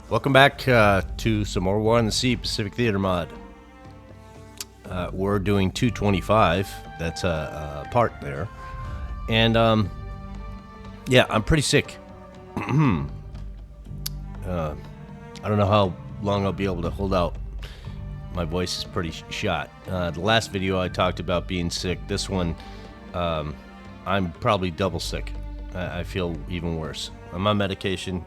Welcome back to some more War on the Sea Pacific Theater mod. We're doing 225. That's a part there. And, yeah, I'm pretty sick. I don't know how long I'll be able to hold out. My voice is pretty shot. The last video I talked about being sick. This one, I'm probably double sick. I feel even worse. I'm on medication.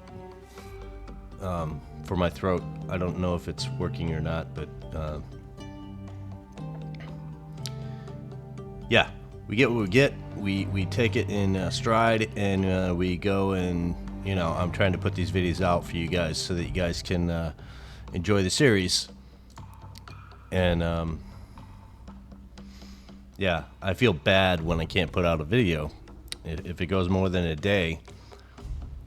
For my throat. I don't know if it's working or not, but yeah, we get what we get. We take it in stride, and we go and, you know, I'm trying to put these videos out for you guys so that you guys can enjoy the series. And yeah, I feel bad when I can't put out a video. If it goes more than a day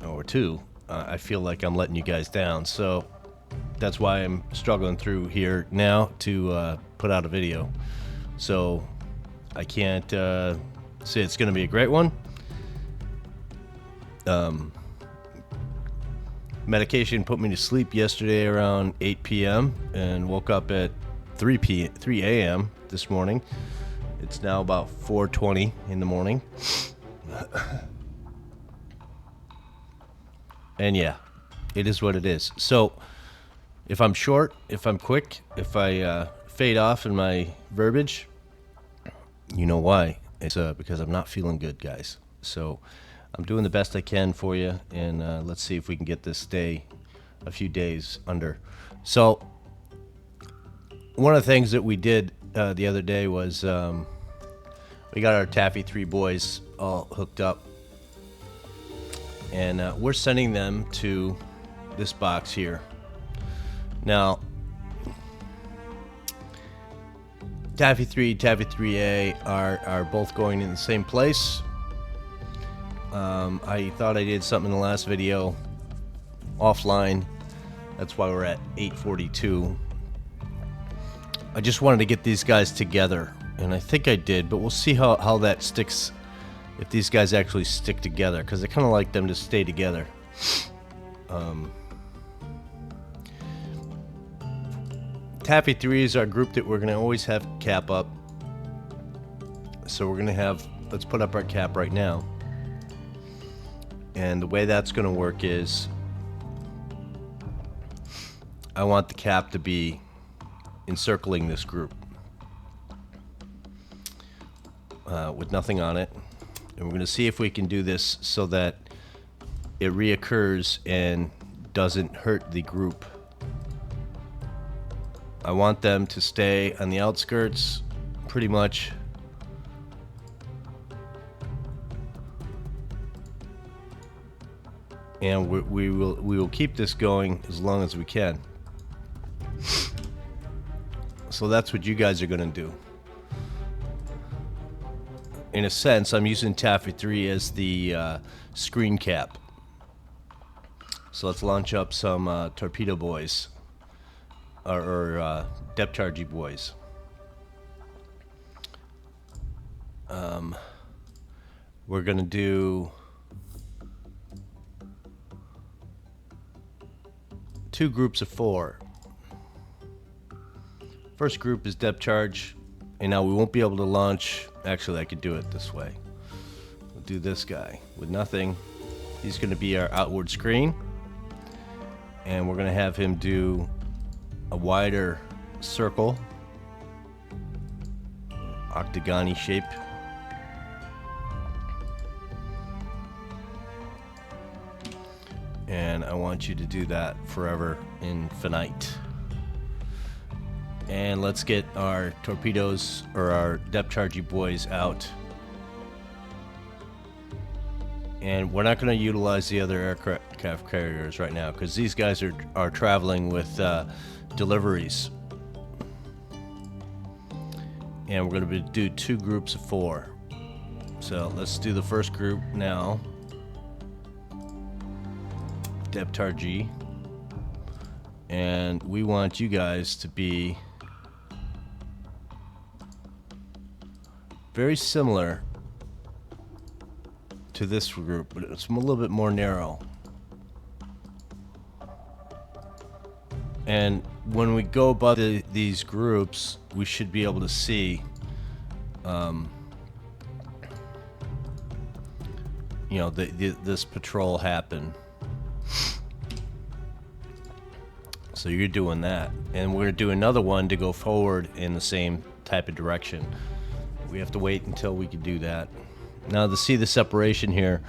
or two, I feel like I'm letting you guys down. So that's why I'm struggling through here now to put out a video. So I can't say it's going to be a great one. Medication put me to sleep yesterday around 8 p.m. and woke up at 3 a.m. this morning. It's now about 4:20 in the morning. And yeah, it is what it is. So if I'm short, if I'm quick, if I fade off in my verbiage, you know why. It's because I'm not feeling good, guys. So I'm doing the best I can for you, and let's see if we can get this day a few days under. So one of the things that we did the other day was we got our Taffy 3 boys all hooked up. And we're sending them to this box here. Now, Taffy 3, Taffy 3A are both going in the same place. I thought I did something in the last video offline. That's why we're at 842. I just wanted to get these guys together, and I think I did, but we'll see how that sticks. If these guys actually stick together, because I kind of like them to stay together. Taffy 3 is our group that we're going to always have cap up. So we're going to have, let's put up our cap right now. And the way that's going to work is, I want the cap to be encircling this group. With nothing on it. And we're going to see if we can do this so that it reoccurs and doesn't hurt the group. I want them to stay on the outskirts, pretty much. And we will keep this going as long as we can. So that's what you guys are going to do. In a sense, I'm using Taffy 3 as the screen cap. So let's launch up some torpedo boys, or depth chargey boys. We're gonna do 2 groups of 4. First group is depth charge. And now we won't be able to launch. Actually, I could do it this way. We'll do this guy with nothing. He's going to be our outward screen. And we're going to have him do a wider circle. Octagon-y shape. And I want you to do that forever infinite. And let's get our torpedoes, or our depth chargey boys, out. And we're not going to utilize the other aircraft carriers right now, because these guys are traveling with deliveries. And we're going to do 2 groups of 4. So let's do the first group now. Depth chargey. And we want you guys to be very similar to this group, but it's a little bit more narrow. And when we go above these groups, we should be able to see, you know, this patrol happen. So you're doing that, and we're gonna do another one to go forward in the same type of direction. We have to wait until we can do that. Now, to see the separation here,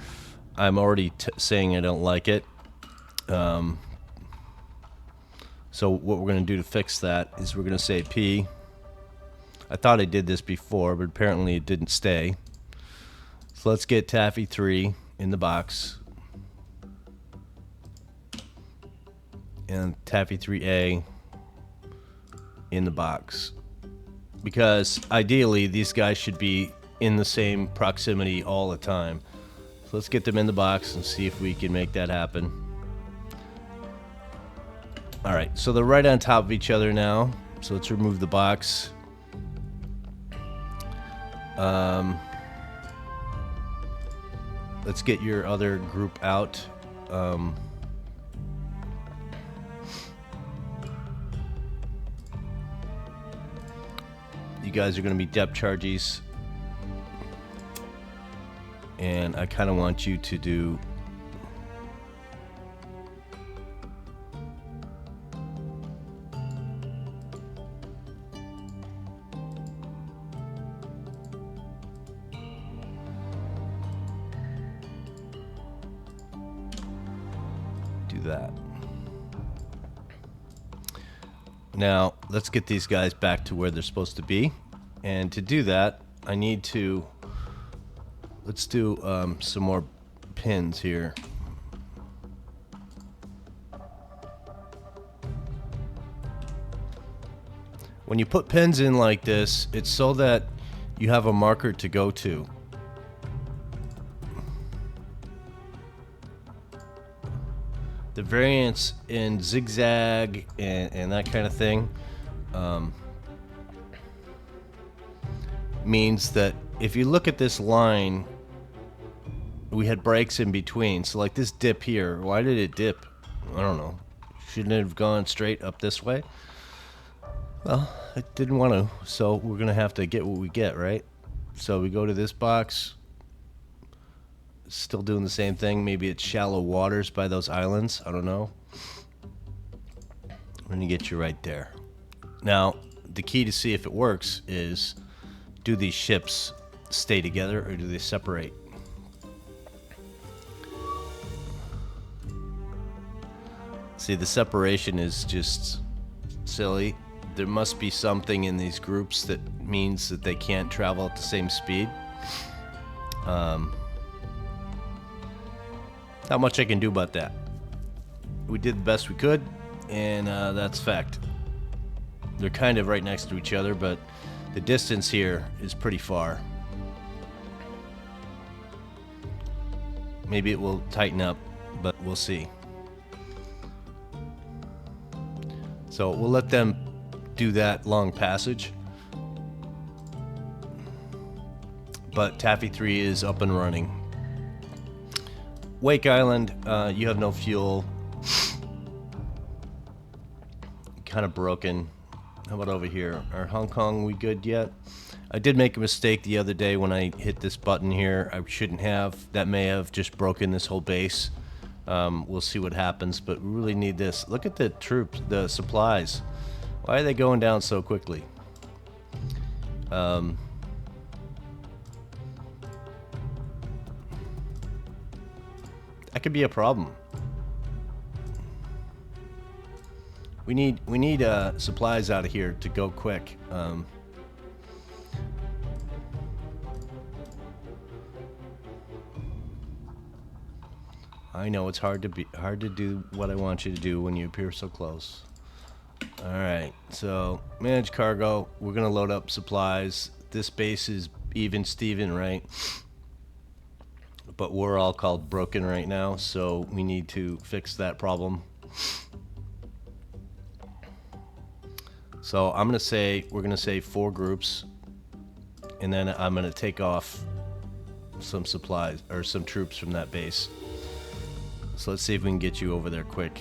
I'm already saying I don't like it. So what we're going to do to fix that is we're going to say P. I thought I did this before, but apparently it didn't stay. So let's get Taffy 3 in the box. And Taffy 3A in the box. Because ideally, these guys should be in the same proximity all the time. So let's get them in the box and see if we can make that happen. Alright, so they're right on top of each other now. So let's remove the box. Let's get your other group out. You guys are going to be depth charges. And I kind of want you to do... that. Now let's get these guys back to where they're supposed to be, and to do that I need to let's do some more pins here. When you put pins in like this, it's so that you have a marker to go to. The variance in zigzag and that kind of thing means that if you look at this line, we had breaks in between. So like this dip here, why did it dip? I don't know. Shouldn't it have gone straight up this way? Well, I didn't want to, so we're going to have to get what we get, right? So we go to this box. Still doing the same thing. Maybe it's shallow waters by those islands. I don't know. I'm going to get you right there. Now, the key to see if it works is, do these ships stay together or do they separate? See, the separation is just silly. There must be something in these groups that means that they can't travel at the same speed. Not much I can do about that. We did the best we could, and that's fact. They're kind of right next to each other, but the distance here is pretty far. Maybe it will tighten up, but we'll see. So we'll let them do that long passage. But Taffy 3 is up and running. Wake Island, you have no fuel. Kind of broken. How about over here? Are Hong Kong we good yet? I did make a mistake the other day when I hit this button here. I shouldn't have. That may have just broken this whole base. We'll see what happens, but we really need this. Look at the troops, the supplies. Why are they going down so quickly? That could be a problem. We need supplies out of here to go quick. I know it's hard to do what I want you to do when you appear so close. All right, so manage cargo. We're gonna load up supplies. This base is even Steven, right? But we're all called broken right now, so we need to fix that problem. So I'm gonna say, we're gonna say 4 groups, and then I'm gonna take off some supplies or some troops from that base. So let's see if we can get you over there quick.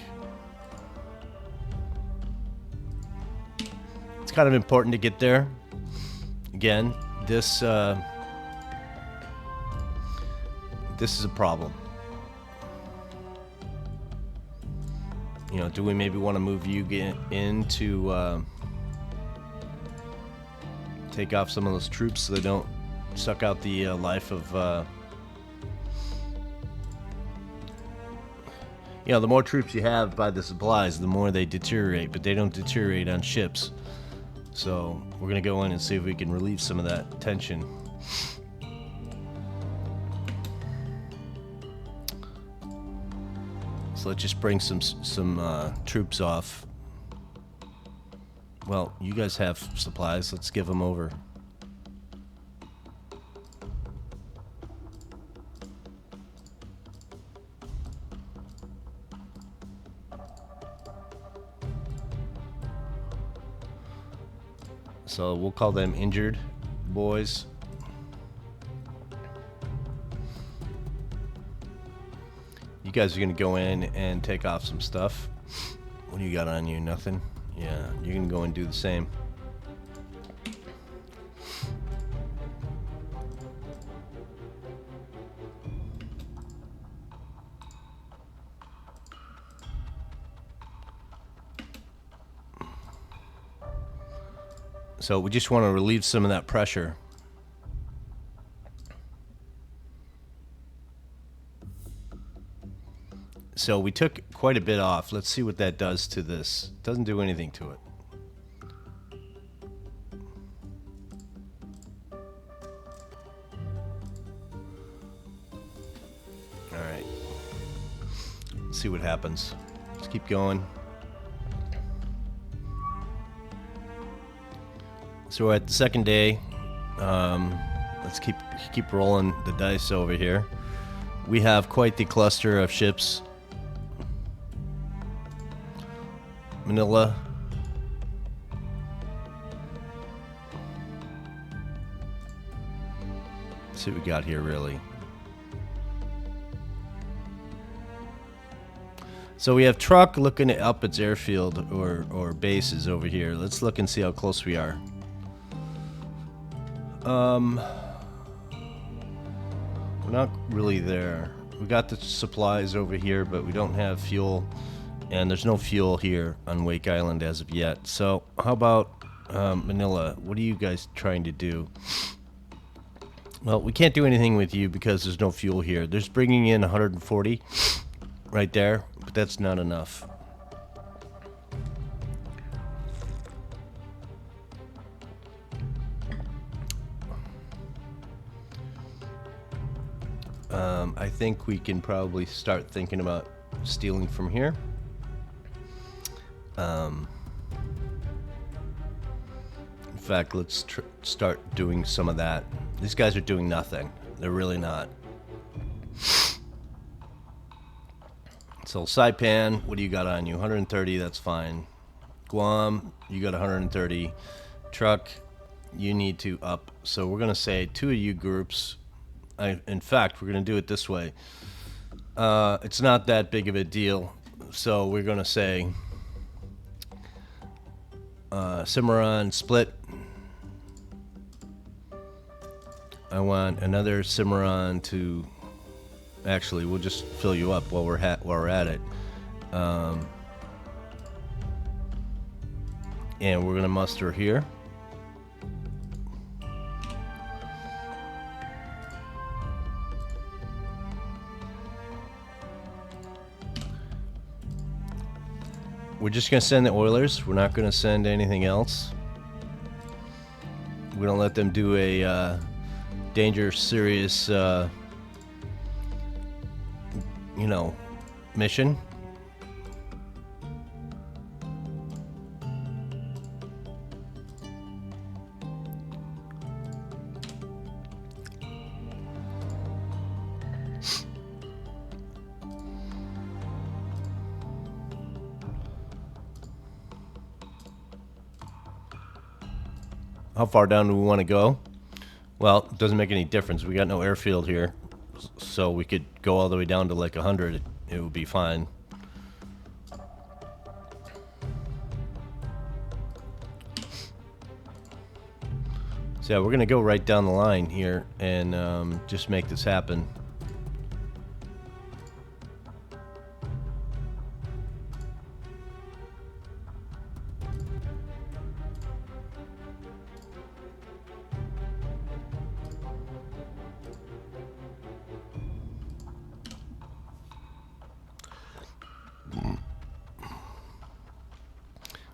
kind of important to get there. Again, this is a problem. You know, do we maybe want to move you in to take off some of those troops so they don't suck out the life of... You know, the more troops you have by the supplies, the more they deteriorate, but they don't deteriorate on ships. So we're going to go in and see if we can relieve some of that tension. So let's just bring some troops off. Well, you guys have supplies. Let's give them over. So we'll call them injured boys. You guys are gonna go in and take off some stuff. What do you got on you? Nothing? Yeah, you're gonna go and do the same. So we just want to relieve some of that pressure. So we took quite a bit off. Let's see what that does to this. Doesn't do anything to it. All right. Let's see what happens. Let's keep going. So we're at the second day. Let's keep rolling the dice over here. We have quite the cluster of ships. Manila. Let's see what we got here, really. So we have Truck looking up its airfield or bases over here. Let's look and see how close we are. We're not really there. We got the supplies over here, but we don't have fuel, and there's no fuel here on Wake Island as of yet. So how about Manila? What are you guys trying to do? Well, we can't do anything with you because there's no fuel here. There's bringing in 140 right there, but that's not enough. I think we can probably start thinking about stealing from here. In fact, let's start doing some of that. These guys are doing nothing. They're really not. So Saipan, what do you got on you? 130, that's fine. Guam, you got 130. Truck, you need to up. So we're going to say 2 of you groups. In fact, we're going to do it this way. It's not that big of a deal. So we're going to say Cimarron split. I want another Cimarron to... Actually, we'll just fill you up while we're at it. And we're going to muster here. We're just going to send the Oilers. We're not going to send anything else. We're going to let them do a dangerous, serious, mission. How far down do we want to go? Well, it doesn't make any difference. We got no airfield here, so we could go all the way down to like 100. It would be fine. So yeah, we're gonna go right down the line here and just make this happen.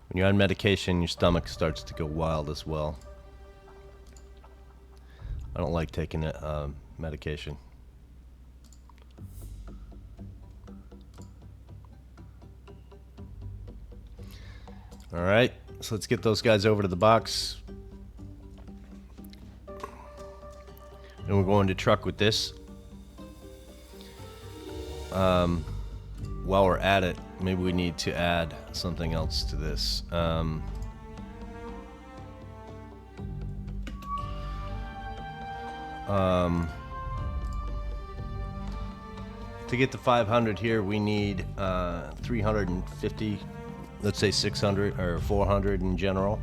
When you're on medication, your stomach starts to go wild as well. I don't like taking medication. All right, so let's get those guys over to the box. And we're going to truck with this. While we're at it, maybe we need to add something else to this. To get to 500 here, we need 350, let's say 600 or 400 in general.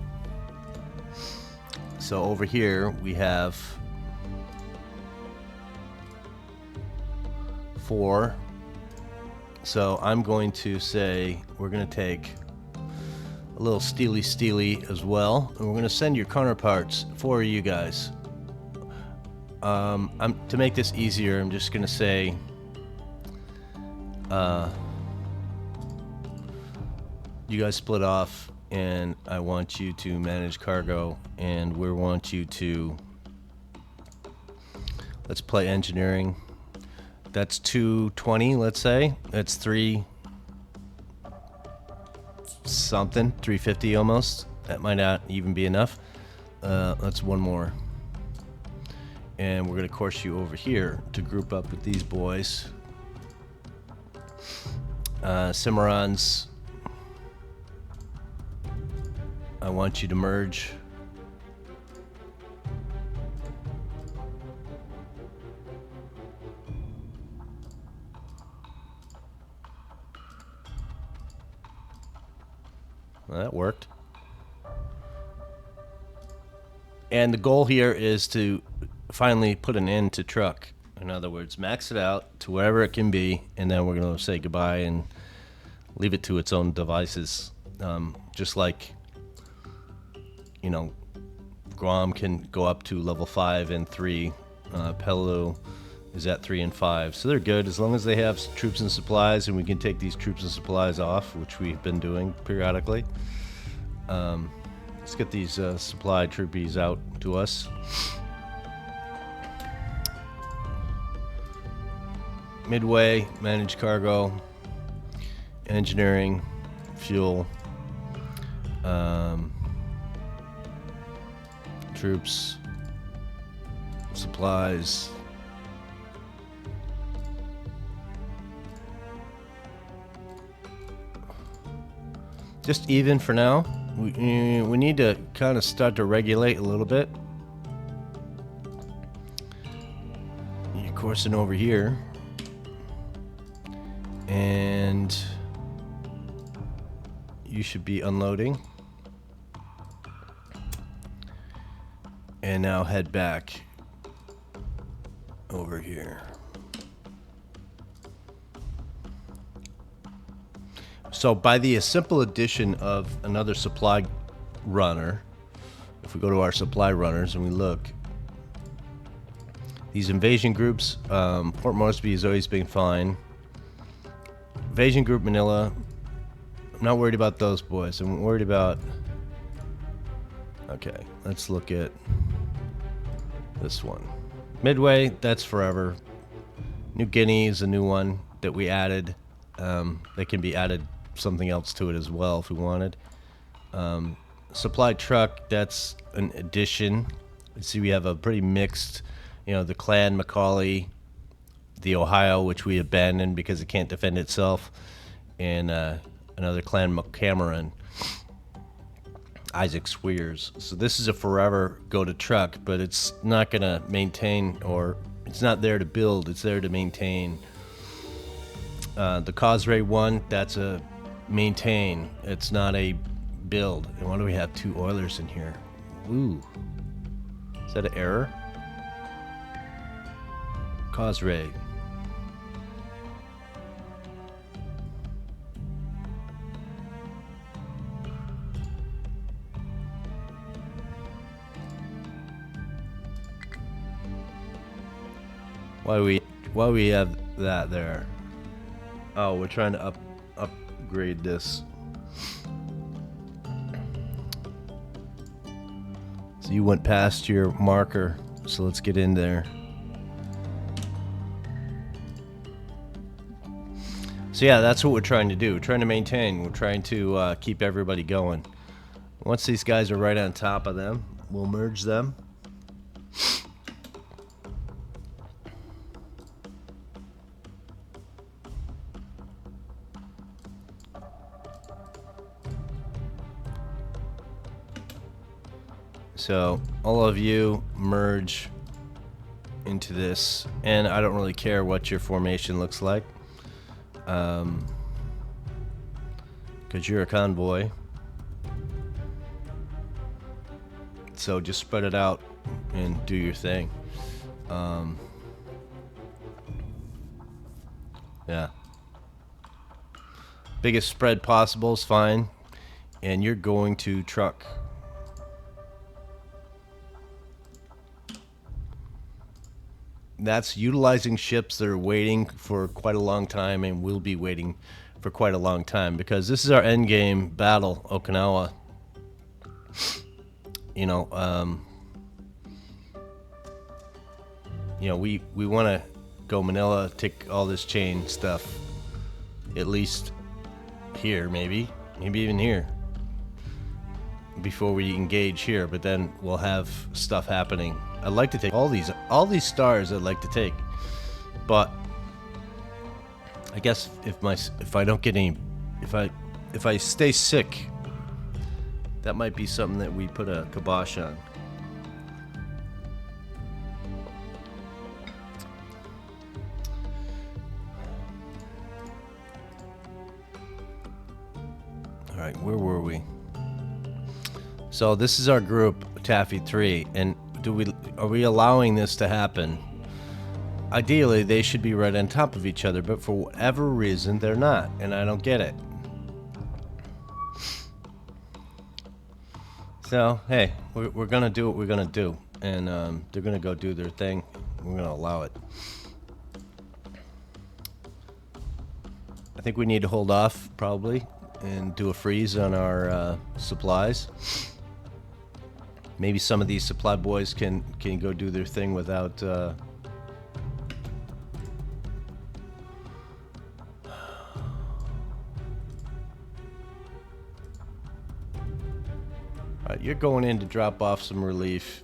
So over here we have 4. So I'm going to say we're going to take a little steely as well, and we're going to send your counterparts for you guys. To make this easier, I'm just going to say you guys split off, and I want you to manage cargo, and we want you to, let's play engineering. That's 220, let's say. That's 3 something, 350 almost. That might not even be enough. That's one more. And we're gonna course you over here to group up with these boys. Cimarrons, I want you to merge. Well, that worked. And the goal here is to finally put an end to truck. In other words, max it out to wherever it can be, and then we're going to say goodbye and leave it to its own devices. Just like, you know, Guam can go up to level 5 and 3. Pelu is at 3 and 5. So they're good as long as they have troops and supplies, and we can take these troops and supplies off, which we've been doing periodically. Let's get these supply troopies out to us. Midway, manage cargo, engineering, fuel, troops, supplies. Just even for now. We need to kind of start to regulate a little bit. You're coursing over here. And you should be unloading. And now head back over here. So by the simple addition of another supply runner, if we go to our supply runners and we look, these invasion groups, Port Moresby has always been fine. Invasion group Manila, I'm not worried about those boys. I'm worried about, okay, let's look at this one. Midway, that's forever. New Guinea is a new one that we added. They can be added something else to it as well if we wanted. Supply truck, that's an addition. You see we have a pretty mixed, you know, the Clan Macaulay, the Ohio, which we abandoned because it can't defend itself, and another Clan Cameron, Isaac Swears. So this is a forever go to truck, but it's not gonna maintain, or it's not there to build, it's there to maintain. The Causeway one, that's a maintain, it's not a build. And why do we have 2 Oilers in here? Ooh. that an error? Cause ray. Why we have that there? Oh, we're trying to upgrade this. So you went past your marker, so let's get in there. So yeah, that's what we're trying to do. We're trying to maintain. We're trying to keep everybody going. Once these guys are right on top of them, we'll merge them. So all of you merge into this, and I don't really care what your formation looks like, because you're a convoy. So just spread it out and do your thing. Yeah. Biggest spread possible is fine, and you're going to truck. That's utilizing ships that are waiting for quite a long time and will be waiting for quite a long time, because this is our end game battle, Okinawa. You know, we want to go Manila, take all this chain stuff, at least here, maybe even here, before we engage here. But then we'll have stuff happening. I'd like to take all these stars. I'd like to take, but I guess if I don't get any, if I stay sick, that might be something that we put a kibosh on. All right, where were we? So this is our group, Taffy 3, and are we allowing this to happen? Ideally, they should be right on top of each other, but for whatever reason, they're not, and I don't get it. So, hey, we're gonna do what we're gonna do, and they're gonna go do their thing. We're gonna allow it. I think we need to hold off, probably, and do a freeze on our supplies. Maybe some of these supply boys can go do their thing without Alright, you're going in to drop off some relief.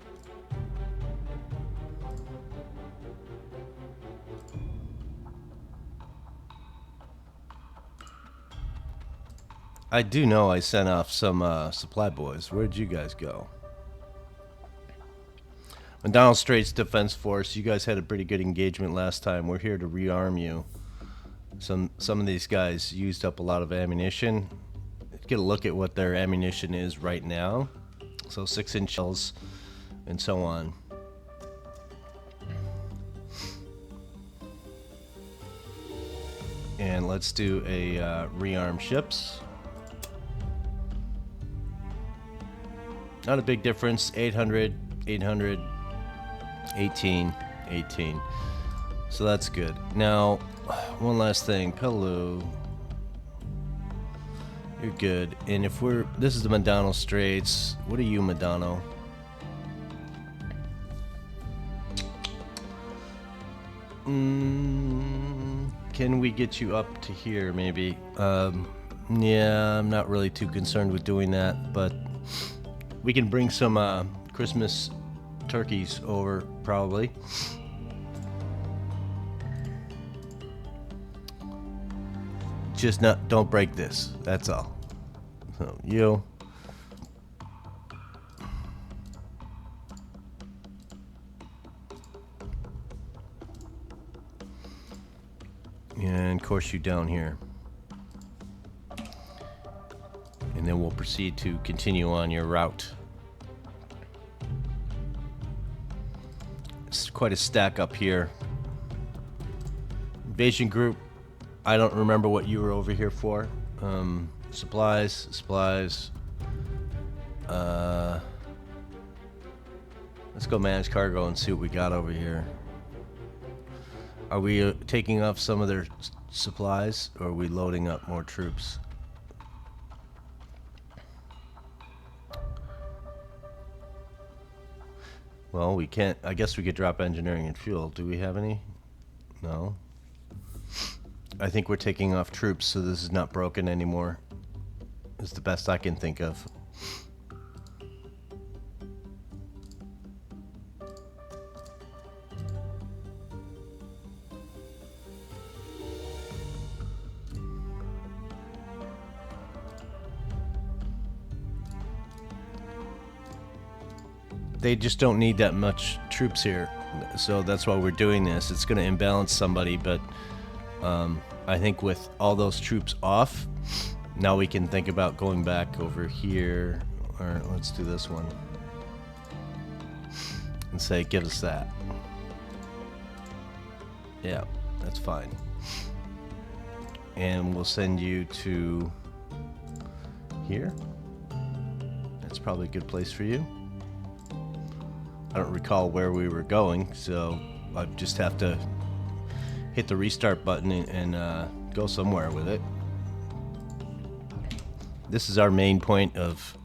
I do know I sent off some supply boys. Where'd you guys go? McDonald Straits Defense Force, you guys had a pretty good engagement last time. We're here to rearm you. Some of these guys used up a lot of ammunition. Let's get a look at what their ammunition is right now. So 6-inch shells and so on. And let's do a rearm ships. Not a big difference. 800, 800. 18. So that's good. Now, one last thing. Pelu, you're good. And if this is the Madano Straits. What are you, Madano? Can we get you up to here, maybe? Yeah, I'm not really too concerned with doing that, but we can bring some Christmas turkeys over, probably. Just don't break this, that's all. So you and course you down here, and then we'll proceed to continue on your route. quite a stack up here. Invasion group, I don't remember what you were over here for. Supplies. Let's go manage cargo and see what we got over here. Are we taking off some of their supplies, or are we loading up more troops? Well, we can't. I guess we could drop engineering and fuel. Do we have any? No. I think we're taking off troops, so this is not broken anymore. It's the best I can think of. They just don't need that much troops here, so that's why we're doing this. It's going to imbalance somebody, but I think with all those troops off, now we can think about going back over here. Or let's do this one and say, give us that. Yeah, that's fine. And we'll send you to here. That's probably a good place for you. I don't recall where we were going, so I just have to hit the restart button and go somewhere with it. This is our main point of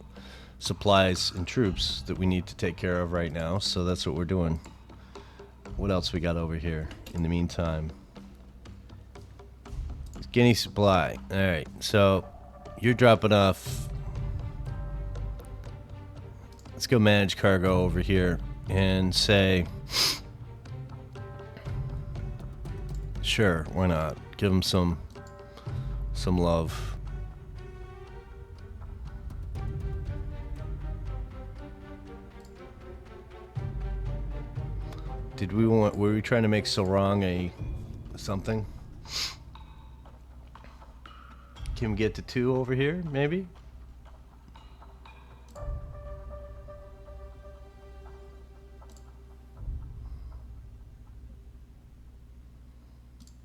supplies and troops that we need to take care of right now, so that's what we're doing. What else we got over here in the meantime? Guinea supply. Alright, so you're dropping off. Let's go manage cargo over here and say, sure, why not? Give them some love. Were we trying to make Sarong a something? Can we get to 2 over here, maybe?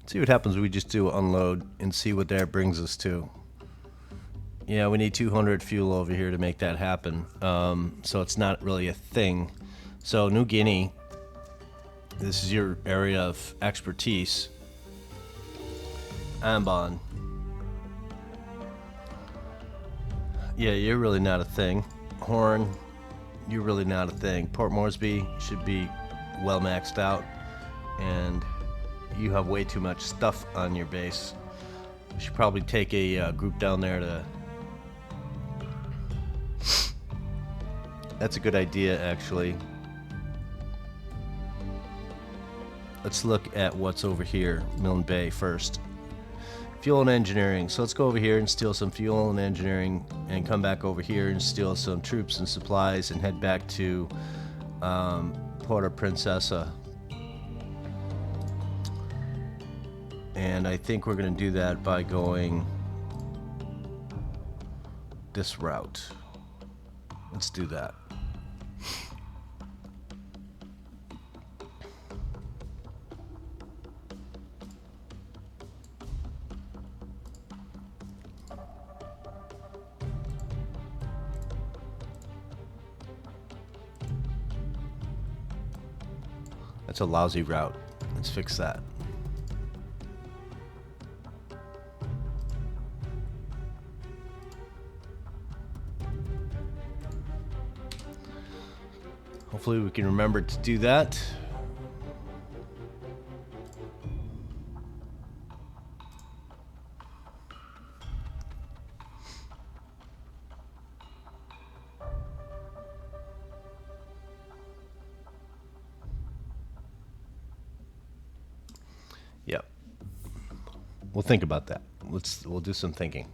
See what happens. We just do unload and see what that brings us to. Yeah, we need 200 fuel over here to make that happen. So it's not really a thing. So New Guinea, this is your area of expertise. Ambon. Yeah, you're really not a thing. Horn, you're really not a thing. Port Moresby should be well maxed out, and you have way too much stuff on your base. We should probably take a group down there to... That's a good idea, actually. Let's look at what's over here, Milne Bay first. Fuel and engineering. So let's go over here and steal some fuel and engineering, and come back over here and steal some troops and supplies, and head back to Puerto Princesa. And I think we're going to do that by going this route. Let's do that. That's a lousy route. Let's fix that. Hopefully we can remember to do that. Yep. We'll think about that. We'll do some thinking,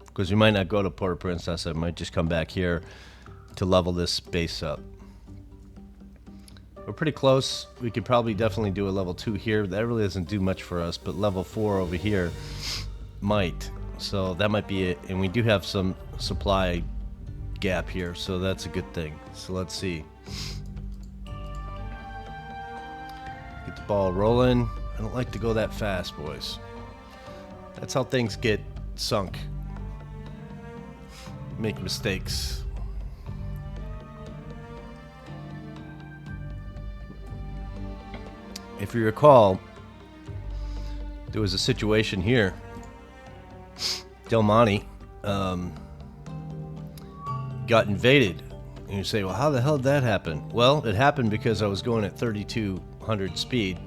because we might not go to Puerto Princesa. Might just come back here to level this base up. We're pretty close. We could probably definitely do a level 2 here. That really doesn't do much for us, but level 4 over here might. So that might be it. And we do have some supply gap here, so that's a good thing. So let's see. ball rolling. I don't like to go that fast, boys. That's how things get sunk. Make mistakes. If you recall, there was a situation here. Del Monte got invaded. And you say, well, how the hell did that happen? Well, it happened because I was going at 3,200 speed.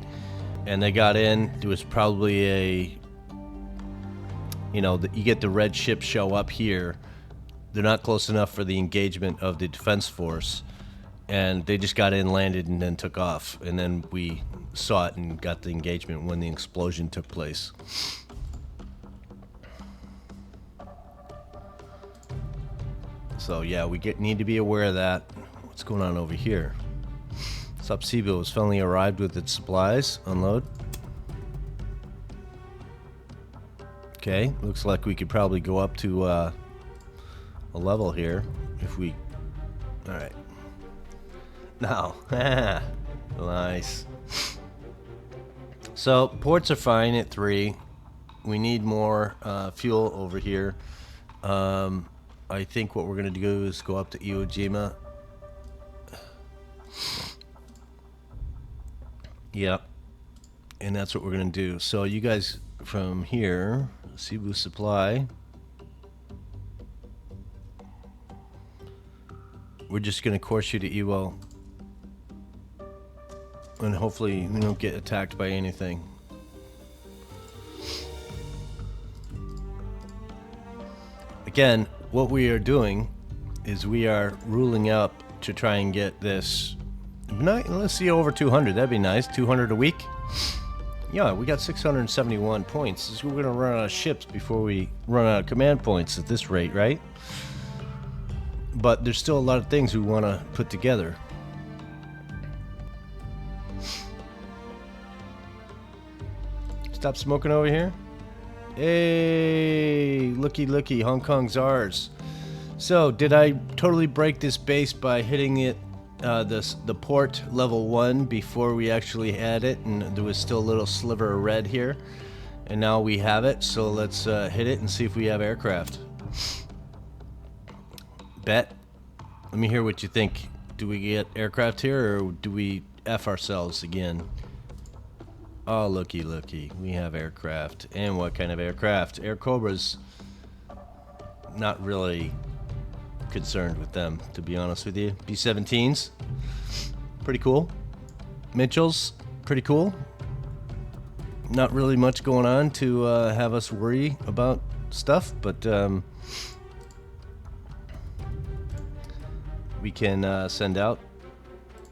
And they got in. There was probably a... You know, you get the red ship show up here. They're not close enough for the engagement of the defense force. And they just got in, landed, and then took off. And then we saw it and got the engagement when the explosion took place. So yeah, we need to be aware of that. What's going on over here? Subseaville has finally arrived with its supplies. Unload. Okay, looks like we could probably go up to a level here if we... Alright. Now, nice. So, ports are fine at 3. We need more fuel over here. I think what we're going to do is go up to Iwo Jima. Yep. And that's what we're going to do. So, you guys from here, Cebu Supply. We're just going to course you to Iwo. And hopefully we don't get attacked by anything. Again, what we are doing is we are ruling up to try and get this. Let's see, over 200. That'd be nice. 200 a week. Yeah, we got 671 points. We're going to run out of ships before we run out of command points at this rate, right? But there's still a lot of things we want to put together. Stop smoking over here. Hey, looky, Hong Kong's ours. So, did I totally break this base by hitting it, the port level 1 before we actually had it, and there was still a little sliver of red here, and now we have it. So let's hit it and see if we have aircraft. Bet. Let me hear what you think. Do we get aircraft here, or do we F ourselves again? Oh, looky. We have aircraft. And what kind of aircraft? Air Cobras. Not really concerned with them, to be honest with you. B-17s. Pretty cool. Mitchells. Pretty cool. Not really much going on to have us worry about stuff, but we can send out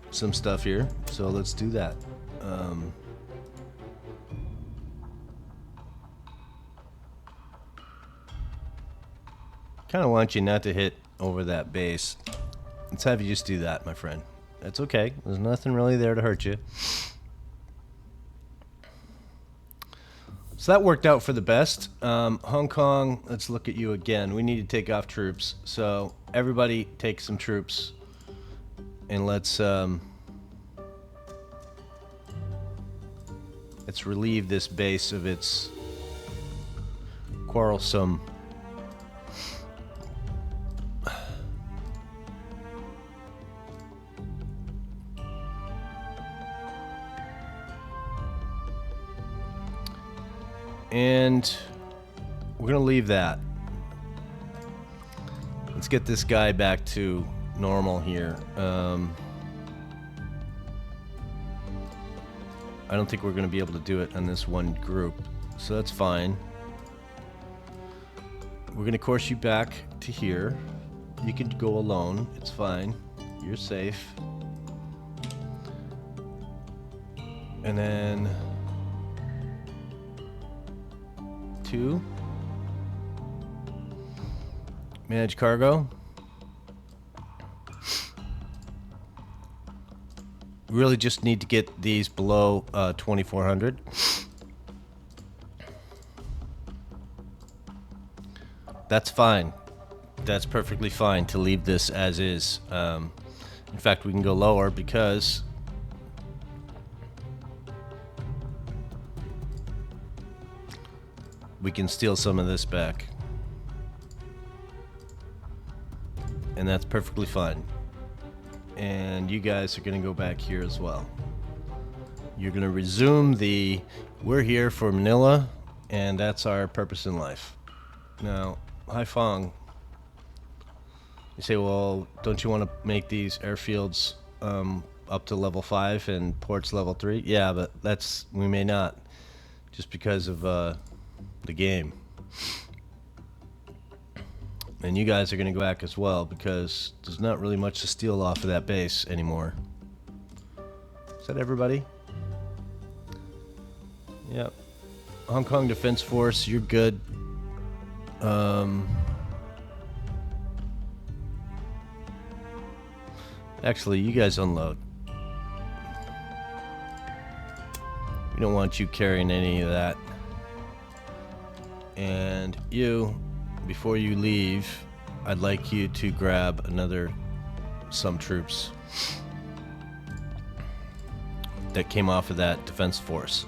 some stuff here. So let's do that. Kind of want you not to hit over that base. Let's have you just do that, my friend. That's okay. There's nothing really there to hurt you. So that worked out for the best. Hong Kong, let's look at you again. We need to take off troops. So everybody take some troops. And let's relieve this base of its quarrelsome. And we're going to leave that. Let's get this guy back to normal here. I don't think we're going to be able to do it on this one group, so that's fine. We're going to course you back to here. You can go alone. It's fine. You're safe. And then 2. Manage cargo. We really just need to get these below 2,400. That's fine. That's perfectly fine to leave this as is. In fact, we can go lower because we can steal some of this back. And that's perfectly fine. And you guys are going to go back here as well. You're going to resume the, we're here for Manila, and that's our purpose in life. Now, Haiphong, you say, well, don't you want to make these airfields up to level 5 and ports level 3? Yeah, but that's, we may not, just because of the game. And you guys are going to go back as well, because there's not really much to steal off of that base anymore. Is that everybody? Yep. Hong Kong Defense Force, you're good. Actually, you guys unload. We don't want you carrying any of that. And you, before you leave, I'd like you to grab some troops that came off of that defense force.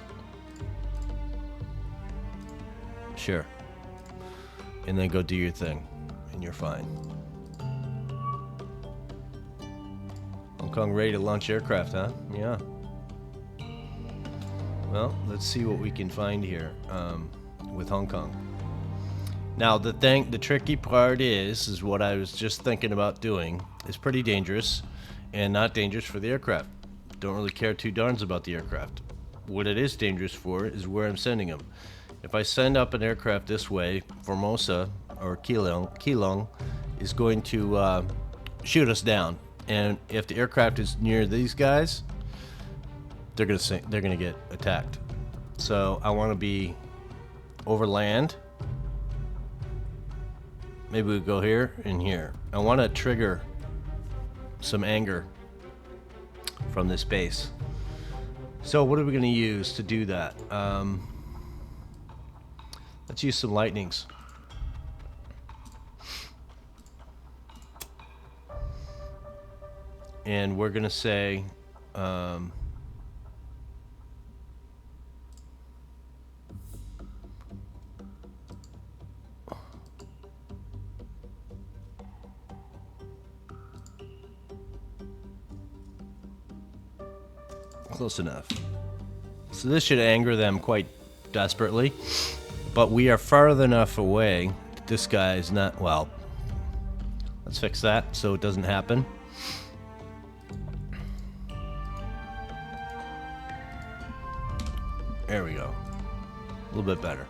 Sure. And then go do your thing, and you're fine. Hong Kong ready to launch aircraft, huh? Yeah. Well, let's see what we can find here with Hong Kong. Now, the tricky part is what I was just thinking about doing. It's pretty dangerous, and not dangerous for the aircraft. Don't really care too darns about the aircraft. What it is dangerous for is where I'm sending them. If I send up an aircraft this way, Formosa or Keelung is going to shoot us down. And if the aircraft is near these guys, they're gonna sink, they're gonna get attacked. So I want to be over land. Maybe we go here and here. I want to trigger some anger from this base. So what are we going to use to do that? Let's use some lightnings. And we're going to say close enough. So this should anger them quite desperately, but we are far enough away. This guy is not, well, let's fix that so it doesn't happen. There we go. A little bit better.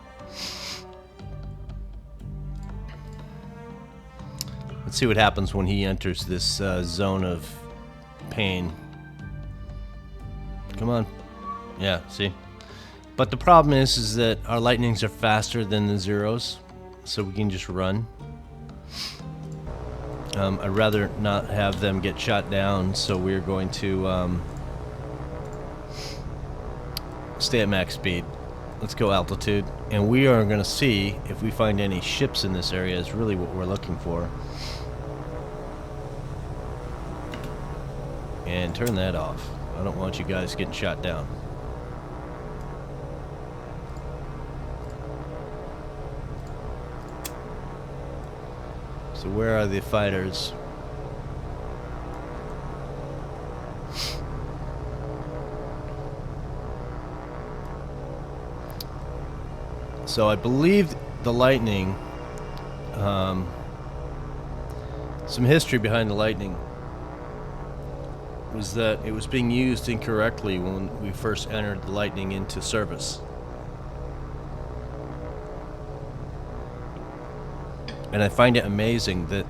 Let's see what happens when he enters this zone of pain. Come on. Yeah, see? But the problem is that our lightnings are faster than the zeros, so we can just run. I'd rather not have them get shot down, so we're going to stay at max speed. Let's go altitude, and we are going to see if we find any ships in this area is really what we're looking for. And turn that off. I don't want you guys getting shot down. So where are the fighters? So I believe the lightning, some history behind the lightning was that it was being used incorrectly when we first entered the lightning into service. And I find it amazing that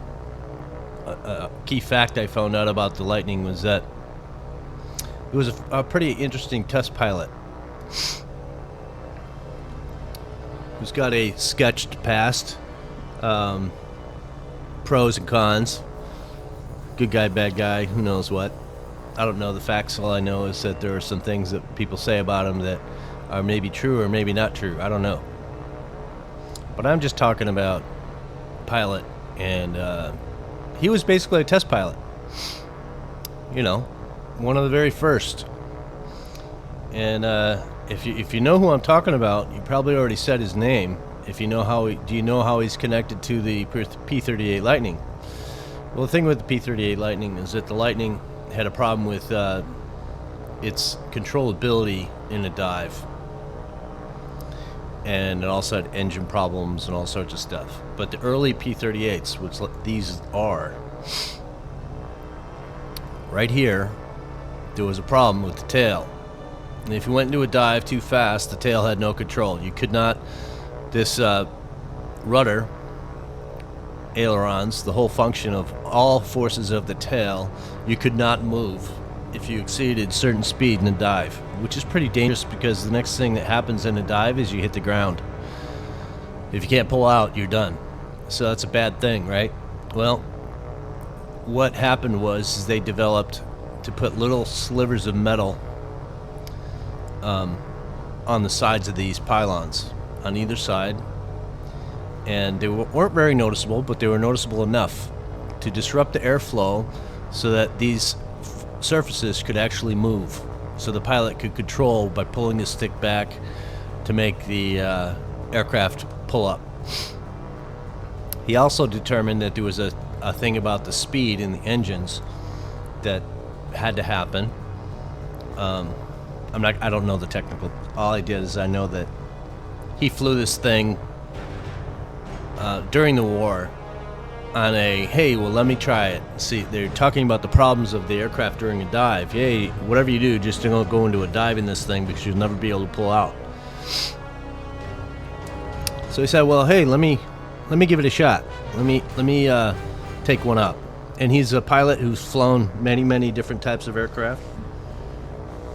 a key fact I found out about the lightning was that it was a pretty interesting test pilot who's got a sketched past, pros and cons, good guy, bad guy, who knows what. I don't know the facts. All I know is that there are some things that people say about him that are maybe true or maybe not true. I don't know. But I'm just talking about pilot, and he was basically a test pilot. You know, one of the very first. And if you know who I'm talking about, you probably already said his name. If you know how, do you know how he's connected to the P-38 Lightning? Well, the thing with the P-38 Lightning is that the Lightning had a problem with its controllability in a dive. And it also had engine problems and all sorts of stuff. But the early P-38s, which these are, right here, there was a problem with the tail. And if you went into a dive too fast, the tail had no control. You could not, this rudder, ailerons, the whole function of all forces of the tail, you could not move if you exceeded certain speed in a dive, which is pretty dangerous because the next thing that happens in a dive is you hit the ground. If you can't pull out, you're done. So that's a bad thing, right? Well, what happened was they developed to put little slivers of metal on the sides of these pylons on either side, and they weren't very noticeable, but they were noticeable enough to disrupt the airflow so that these surfaces could actually move, so the pilot could control by pulling the stick back to make the aircraft pull up. He also determined that there was a thing about the speed in the engines that had to happen. I don't know the technical. All I did is I know that he flew this thing during the war on a, hey, well, let me try it. See, they're talking about the problems of the aircraft during a dive. Hey, whatever you do, just don't go into a dive in this thing because you'll never be able to pull out. So he said, well, hey, let me give it a shot. Let me take one up. And he's a pilot who's flown many different types of aircraft.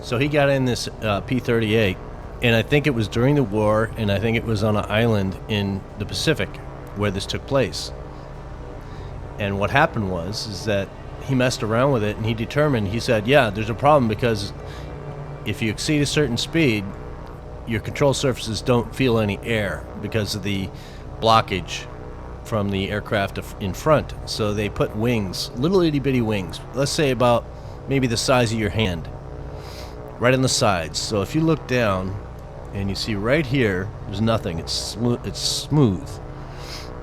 So he got in this P-38, and I think it was during the war, and I think it was on an island in the Pacific where this took place. And what happened is that he messed around with it, and he said, yeah, there's a problem because if you exceed a certain speed, your control surfaces don't feel any air because of the blockage from the aircraft in front. So they put wings, little itty bitty wings, let's say about maybe the size of your hand, right on the sides. So if you look down and you see right here, there's nothing. It's smooth.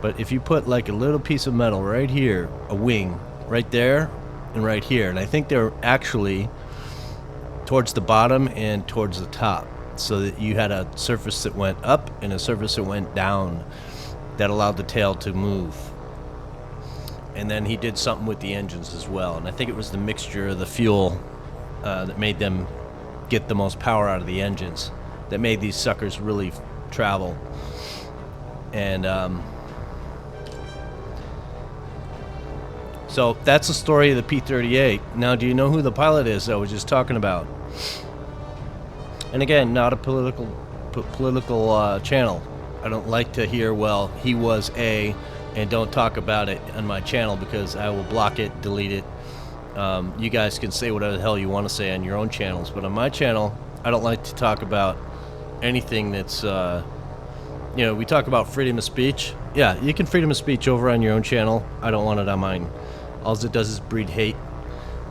But if you put like a little piece of metal right here, a wing right there and right here, and I think they're actually towards the bottom and towards the top, so that you had a surface that went up and a surface that went down that allowed the tail to move. And then he did something with the engines as well, and I think it was the mixture of the fuel that made them get the most power out of the engines that made these suckers really travel. And so that's the story of the P-38. Now, do you know who the pilot is that I was just talking about? And again, not a political channel. I don't like to hear, well, he was a, and don't talk about it on my channel because I will block it, delete it. You guys can say whatever the hell you want to say on your own channels, but on my channel, I don't like to talk about anything that's, we talk about freedom of speech. Yeah, you can freedom of speech over on your own channel. I don't want it on mine. All it does is breed hate.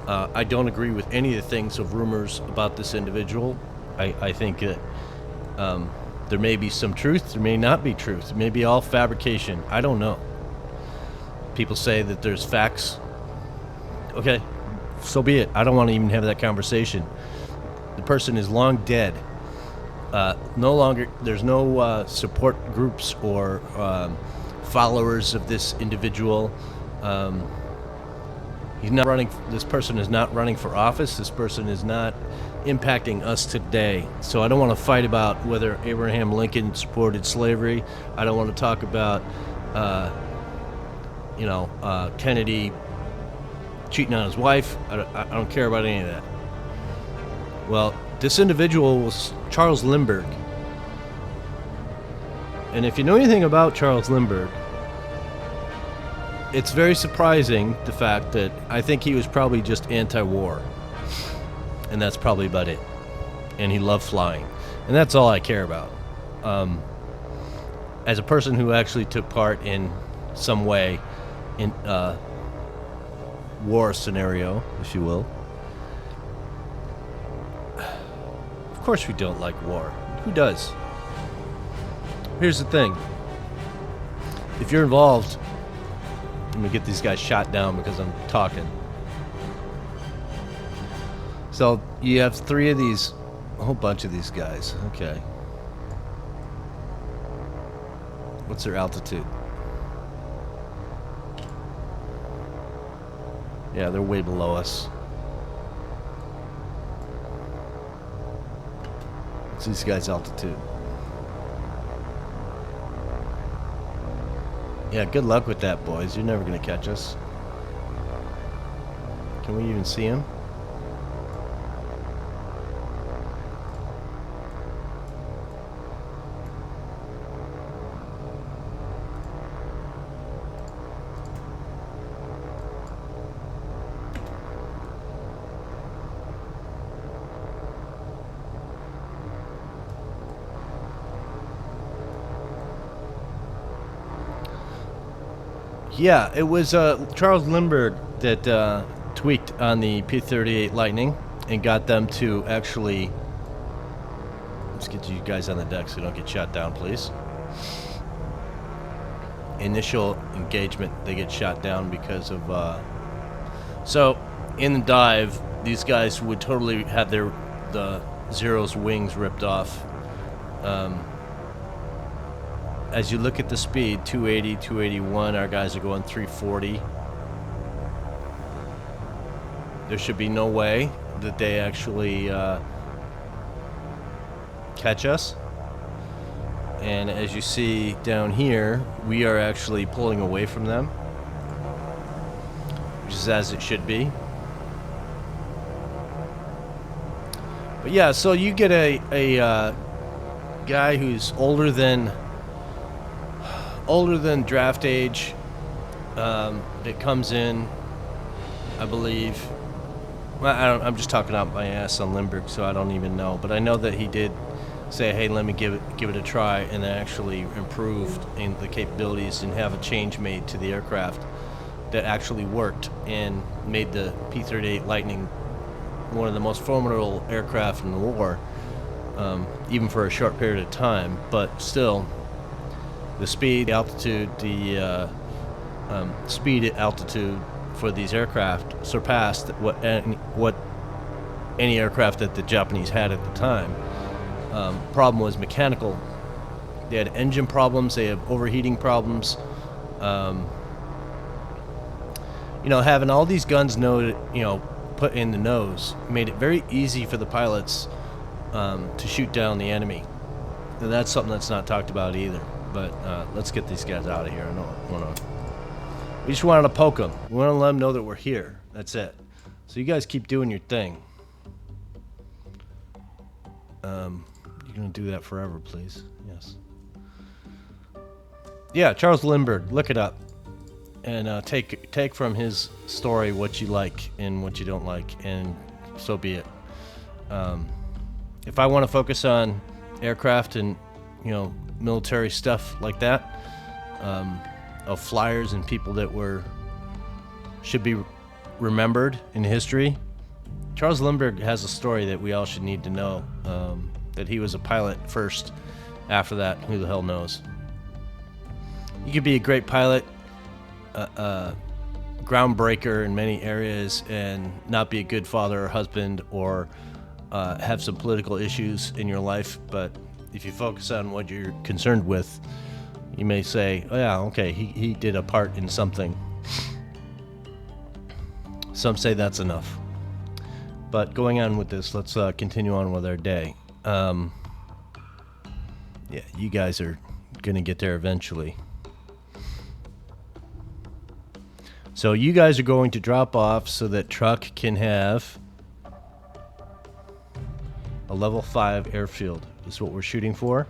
I don't agree with any of the things of rumors about this individual. I think that there may be some truth, there may not be truth. It may be all fabrication. I don't know. People say that there's facts. Okay, so be it. I don't want to even have that conversation. The person is long dead. No longer, there's no support groups or followers of this individual. He's not running. This person is not running for office. This person is not impacting us today. So I don't want to fight about whether Abraham Lincoln supported slavery. I don't want to talk about, Kennedy cheating on his wife. I don't care about any of that. Well, this individual was Charles Lindbergh. And if you know anything about Charles Lindbergh, it's very surprising the fact that I think he was probably just anti-war. And that's probably about it. And he loved flying. And that's all I care about. As a person who actually took part in some way in war scenario, if you will. Of course we don't like war. Who does? Here's the thing. if you're involved, let me get these guys shot down because I'm talking. So you have 3 of these, a whole bunch of these guys. Okay. What's their altitude? Yeah, they're way below us. What's these guys' altitude? Yeah, good luck with that, boys. You're never gonna catch us. Can we even see him? Yeah, it was Charles Lindbergh that tweaked on the P-38 Lightning and got them to actually... Let's get you guys on the deck so you don't get shot down, please. Initial engagement, they get shot down because of... So, in the dive, these guys would totally have the Zero's wings ripped off. As you look at the speed, 280, 281, our guys are going 340. There should be no way that they actually catch us. And as you see down here, we are actually pulling away from them, which is as it should be. But yeah, so you get a guy who's older than draft age that comes in, I believe. Well, I'm just talking out my ass on Lindbergh, so I don't even know. But I know that he did say, hey, let me give it a try, and actually improved in the capabilities and have a change made to the aircraft that actually worked and made the P-38 Lightning one of the most formidable aircraft in the war, even for a short period of time. But still, the speed, the altitude, the speed at altitude for these aircraft surpassed what any aircraft that the Japanese had at the time. Problem was mechanical. They had engine problems. They have overheating problems. Having all these guns put in the nose made it very easy for the pilots to shoot down the enemy. And that's something that's not talked about either. But let's get these guys out of here. We just wanted to poke them. We want to let them know that we're here. That's it. So you guys keep doing your thing. You're going to do that forever, please. Yes. Yeah, Charles Lindbergh. Look it up. And take from his story what you like and what you don't like. And so be it. If I want to focus on aircraft and, military stuff like that, of flyers and people that should be remembered in history. Charles Lindbergh has a story that we all should need to know, that he was a pilot first. After that, who the hell knows? You could be a great pilot, groundbreaker in many areas, and not be a good father or husband, or have some political issues in your life. But if you focus on what you're concerned with, you may say, oh yeah, okay, he did a part in something. Some say that's enough. But going on with this, let's continue on with our day. Yeah, you guys are going to get there eventually. So you guys are going to drop off so that Truck can have a level 5 airfield. This is what we're shooting for.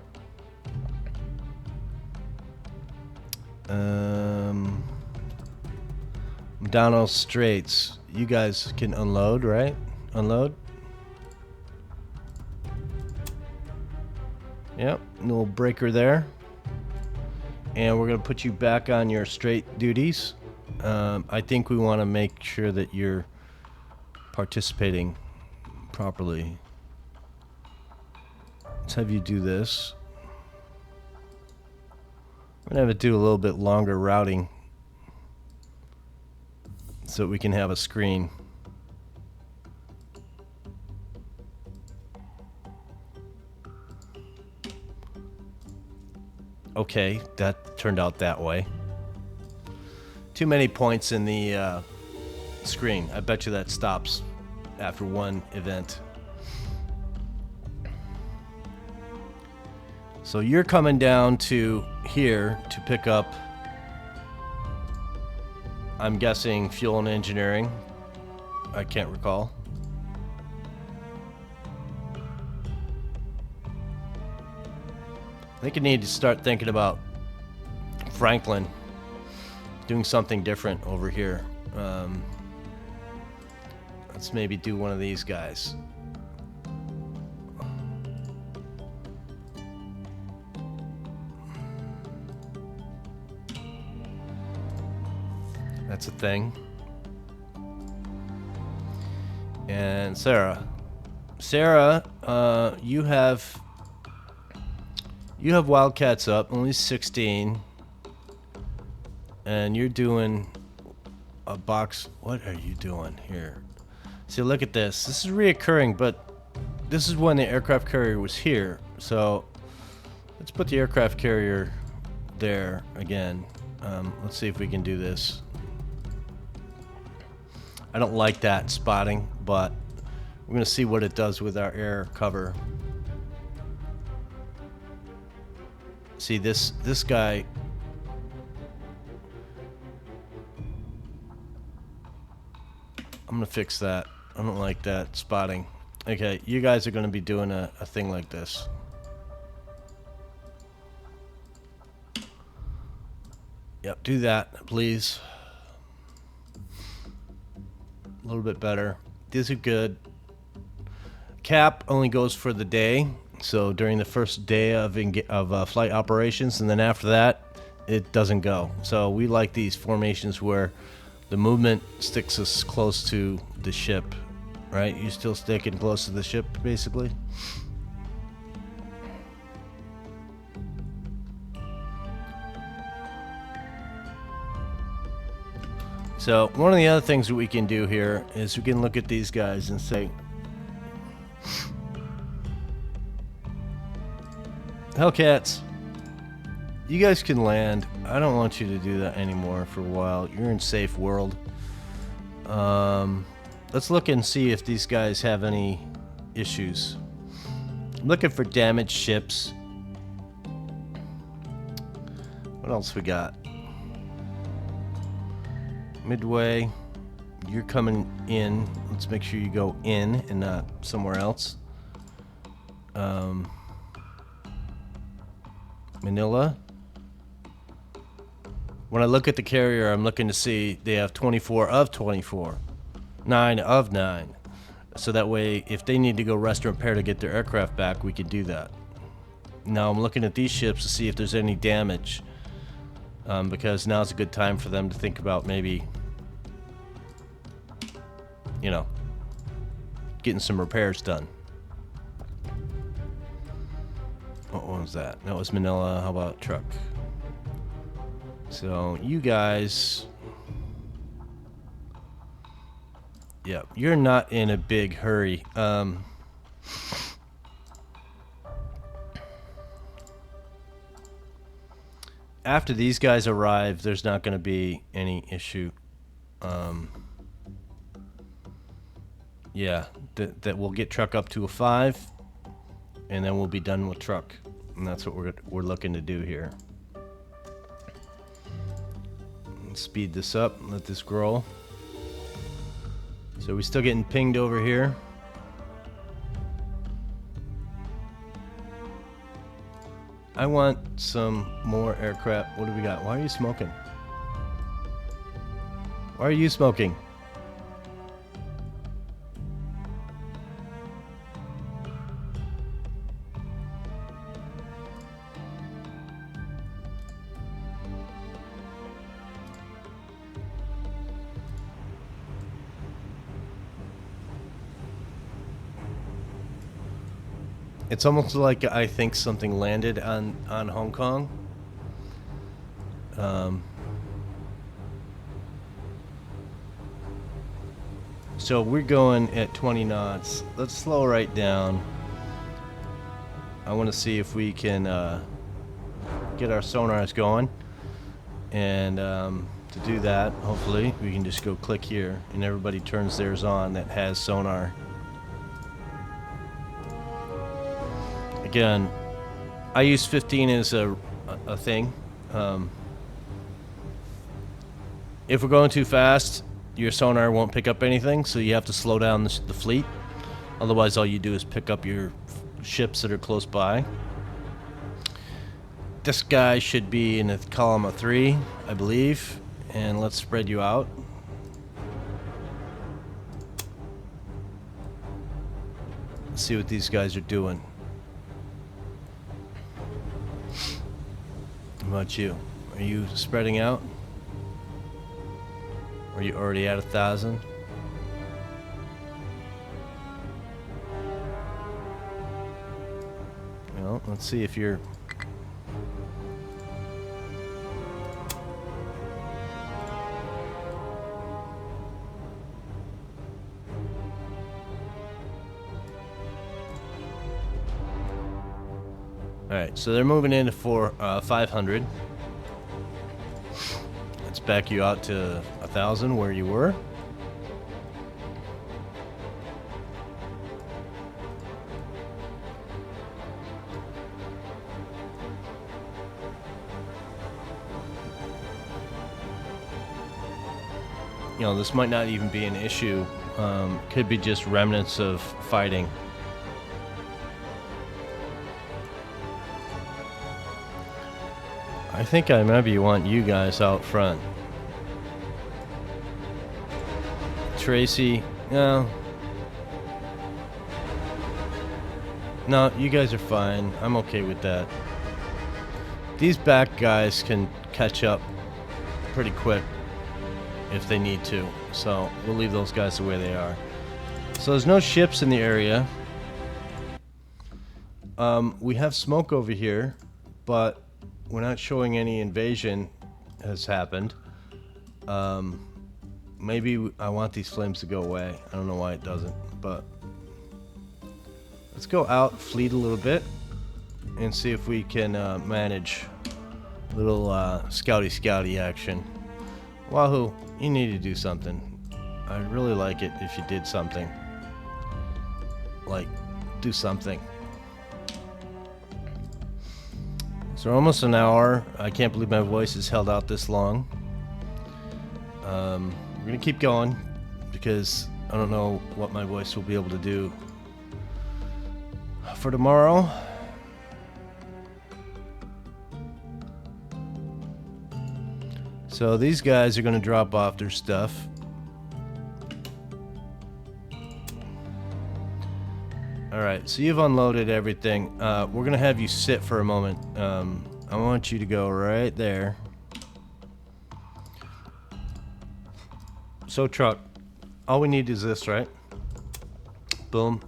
Donald Straits. You guys can unload, right? Unload. Yep, little breaker there. And we're going to put you back on your straight duties. I think we want to make sure that you're participating properly. Let's have you do this. I'm going to have to do a little bit longer routing so we can have a screen. Okay, that turned out that way. Too many points in the screen. I bet you that stops after one event. So you're coming down to here to pick up, I'm guessing, fuel and engineering. I can't recall. I think you need to start thinking about Franklin doing something different over here. Let's maybe do one of these guys. That's a thing. And Sarah, you have Wildcats up, only 16, and you're doing a box. What are you doing here? See, look at this. This is reoccurring, but this is when the aircraft carrier was here. So let's put the aircraft carrier there again. Let's see if we can do this. I don't like that spotting, but we're going to see what it does with our air cover. See, this guy, I'm going to fix that. I don't like that spotting. Okay, you guys are going to be doing a thing like this. Yep, do that, please. A little bit better. These are good. Cap only goes for the day, so during the first day of flight operations, and then after that, it doesn't go. So we like these formations where the movement sticks us close to the ship, right? You still sticking close to the ship, basically. So one of the other things that we can do here is we can look at these guys and say, Hellcats, you guys can land. I don't want you to do that anymore for a while. You're in safe world. Let's look and see if these guys have any issues. I'm looking for damaged ships. What else we got? Midway, you're coming in. Let's make sure you go in and not somewhere else. Manila. When I look at the carrier, I'm looking to see they have 24 of 24. 9 of 9. So that way, if they need to go rest and repair to get their aircraft back, we can do that. Now I'm looking at these ships to see if there's any damage. Because now's a good time for them to think about maybe, you know, getting some repairs done. What was that? That was Manila. How about truck? So you guys, yeah, you're not in a big hurry. After these guys arrive, there's not going to be any issue. Yeah, that we'll get truck up to a 5, and then we'll be done with truck, and that's what we're looking to do here. Speed this up, let this grow. So we're still getting pinged over here. I want some more aircraft. What do we got? Why are you smoking? Why are you smoking? It's almost like I think something landed on Hong Kong. So we're going at 20 knots. Let's slow right down. I want to see if we can get our sonars going. And to do that, hopefully, we can just go click here and everybody turns theirs on that has sonar. Again, I use 15 as a thing. If we're going too fast, your sonar won't pick up anything, so you have to slow down the fleet. Otherwise, all you do is pick up your ships that are close by. This guy should be in the column of 3, I believe. And let's spread you out. Let's see what these guys are doing. How about you? Are you spreading out? Are you already at 1,000? Well, let's see if you're... Alright, so they're moving into 500. Let's back you out to 1,000 where you were. You know, this might not even be an issue. Could be just remnants of fighting. I think I maybe want you guys out front. Tracy, no. No, you guys are fine. I'm okay with that. These back guys can catch up pretty quick if they need to. So we'll leave those guys the way they are. So there's no ships in the area. We have smoke over here, but we're not showing any invasion has happened. Maybe I want these flames to go away. I don't know why it doesn't, but let's go out, fleet a little bit, and see if we can manage a little scouty action. Wahoo, you need to do something. I'd really like it if you did something. Like, do something. So almost an hour. I can't believe my voice has held out this long. We're gonna keep going because I don't know what my voice will be able to do for tomorrow. So these guys are gonna drop off their stuff. Alright, so you've unloaded everything. We're gonna have you sit for a moment. I want you to go right there. So truck, all we need is this, right? Boom.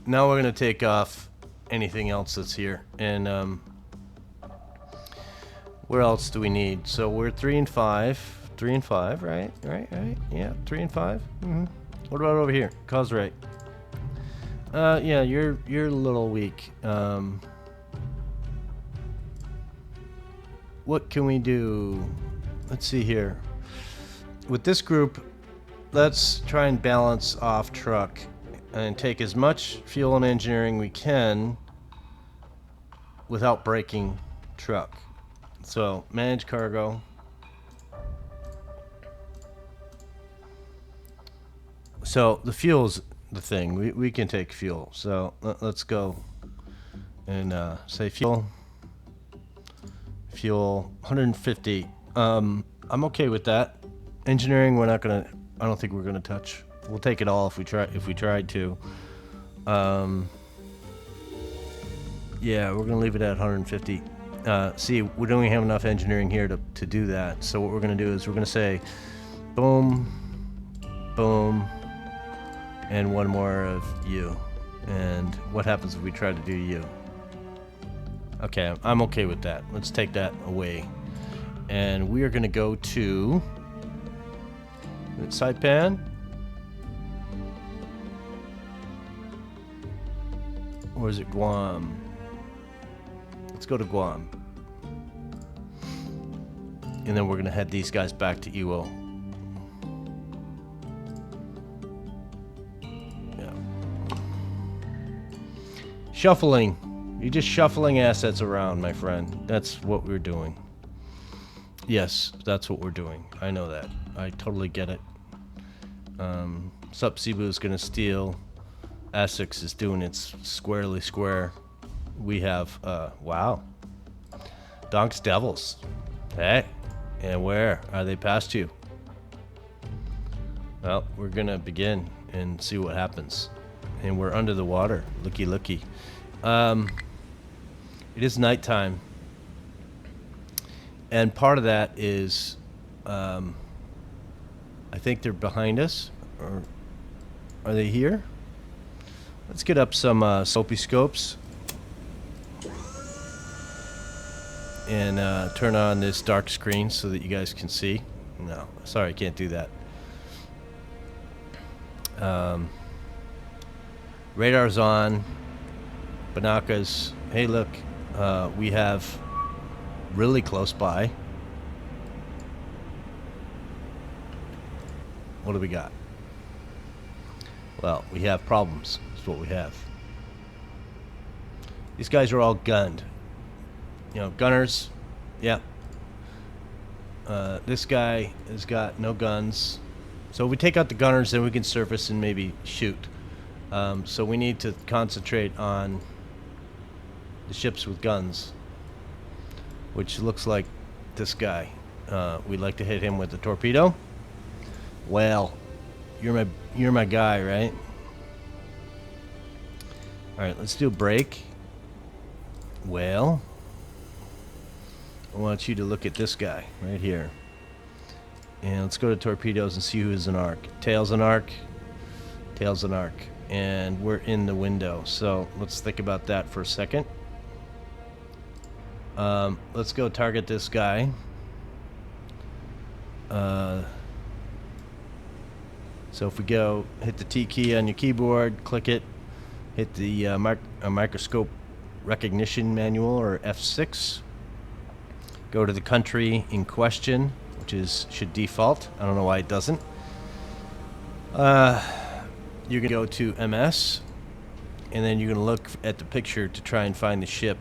Now we're gonna take off anything else that's here. And where else do we need? So we're 3 and 5. 3 and 5, right? Right. Yeah, 3 and 5. What about over here? Cause right. Yeah, you're a little weak. What can we do? Let's see here. With this group, let's try and balance off truck and take as much fuel and engineering we can without breaking truck. So, manage cargo. So, the fuel's the thing. We can take fuel. So, let's go and say fuel. Fuel 150. I'm okay with that. Engineering, we're not gonna. I don't think we're gonna touch. We'll take it all if we try. If we tried to. Yeah, we're gonna leave it at 150. See, we don't even have enough engineering here to do that. So what we're gonna do is we're gonna say, boom, boom, and one more of you. And what happens if we try to do you? Okay, I'm okay with that. Let's take that away. And we are going to go to Saipan. Or is it Guam? Let's go to Guam. And then we're going to head these guys back to Iwo. Yeah. Shuffling. You're just shuffling assets around, my friend. That's what we're doing. Yes, that's what we're doing. I know that. I totally get it. Sup Cebu is going to steal. Essex is doing its squarely square. We have, wow. Donk's Devils. Hey. And where are they past you? Well, we're going to begin and see what happens. And we're under the water. Looky, looky. It is nighttime. And part of that is, I think they're behind us. Or are they here? Let's get up some soapy scopes. And turn on this dark screen so that you guys can see. No, sorry, I can't do that. Radar's on. Binoculars. Hey, look, we have really close by. What do we got? Well, we have problems. That's what we have. These guys are all gunned. You know, gunners. Yeah. This guy has got no guns. So if we take out the gunners, then we can surface and maybe shoot. So we need to concentrate on the ships with guns, which looks like this guy. We'd like to hit him with the torpedo. Well, you're my guy, right? All right, let's do a break. Well, I want you to look at this guy right here. And let's go to torpedoes and see who's an arc. Tail's an arc. Tail's an arc. And we're in the window. So let's think about that for a second. Let's go target this guy. So if we go hit the T key on your keyboard, click it, hit the microscope recognition manual, or F6. Go to the country in question, which should default. I don't know why it doesn't. You can go to MS, and then you're going to look at the picture to try and find the ship.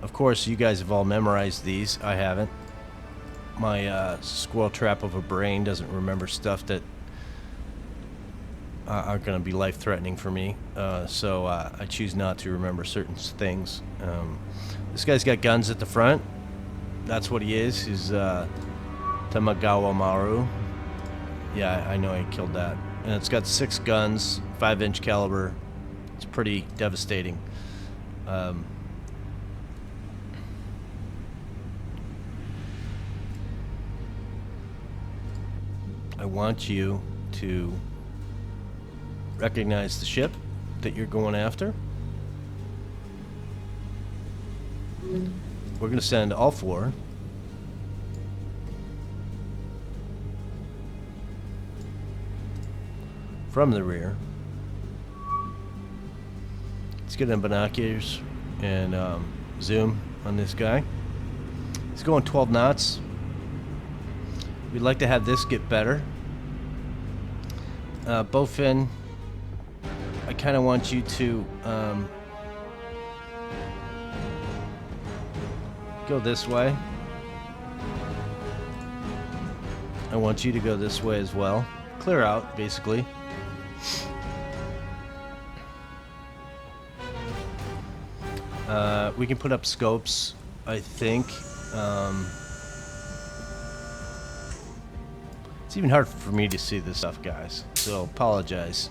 Of course, you guys have all memorized these. I haven't. My squirrel trap of a brain doesn't remember stuff that aren't going to be life-threatening for me. So I choose not to remember certain things. This guy's got guns at the front. That's what he is. He's Tamagawa Maru. Yeah, I know I killed that. And it's got 6 guns, 5-inch caliber. It's pretty devastating. I want you to recognize the ship that you're going after. We're going to send all 4. From the rear. Let's get in binoculars and zoom on this guy. He's going 12 knots. We'd like to have this get better. Bowfin, I kind of want you to go this way. I want you to go this way as well. Clear out, basically. We can put up scopes, I think. It's even hard for me to see this stuff, guys, so apologize.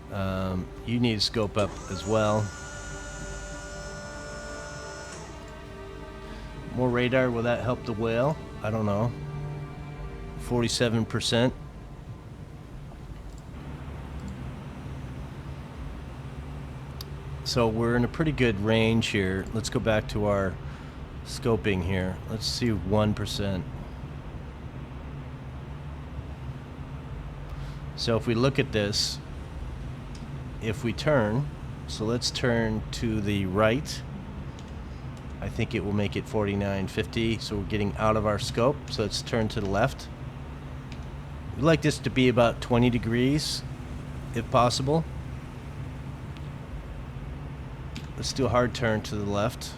You need to scope up as well. More radar, will that help the whale? I don't know. 47%. So we're in a pretty good range here. Let's go back to our scoping here. Let's see 1%. So if we look at this, if we turn, so let's turn to the right. I think it will make it 49.50, so we're getting out of our scope. So let's turn to the left. We'd like this to be about 20 degrees, if possible. Let's do a hard turn to the left.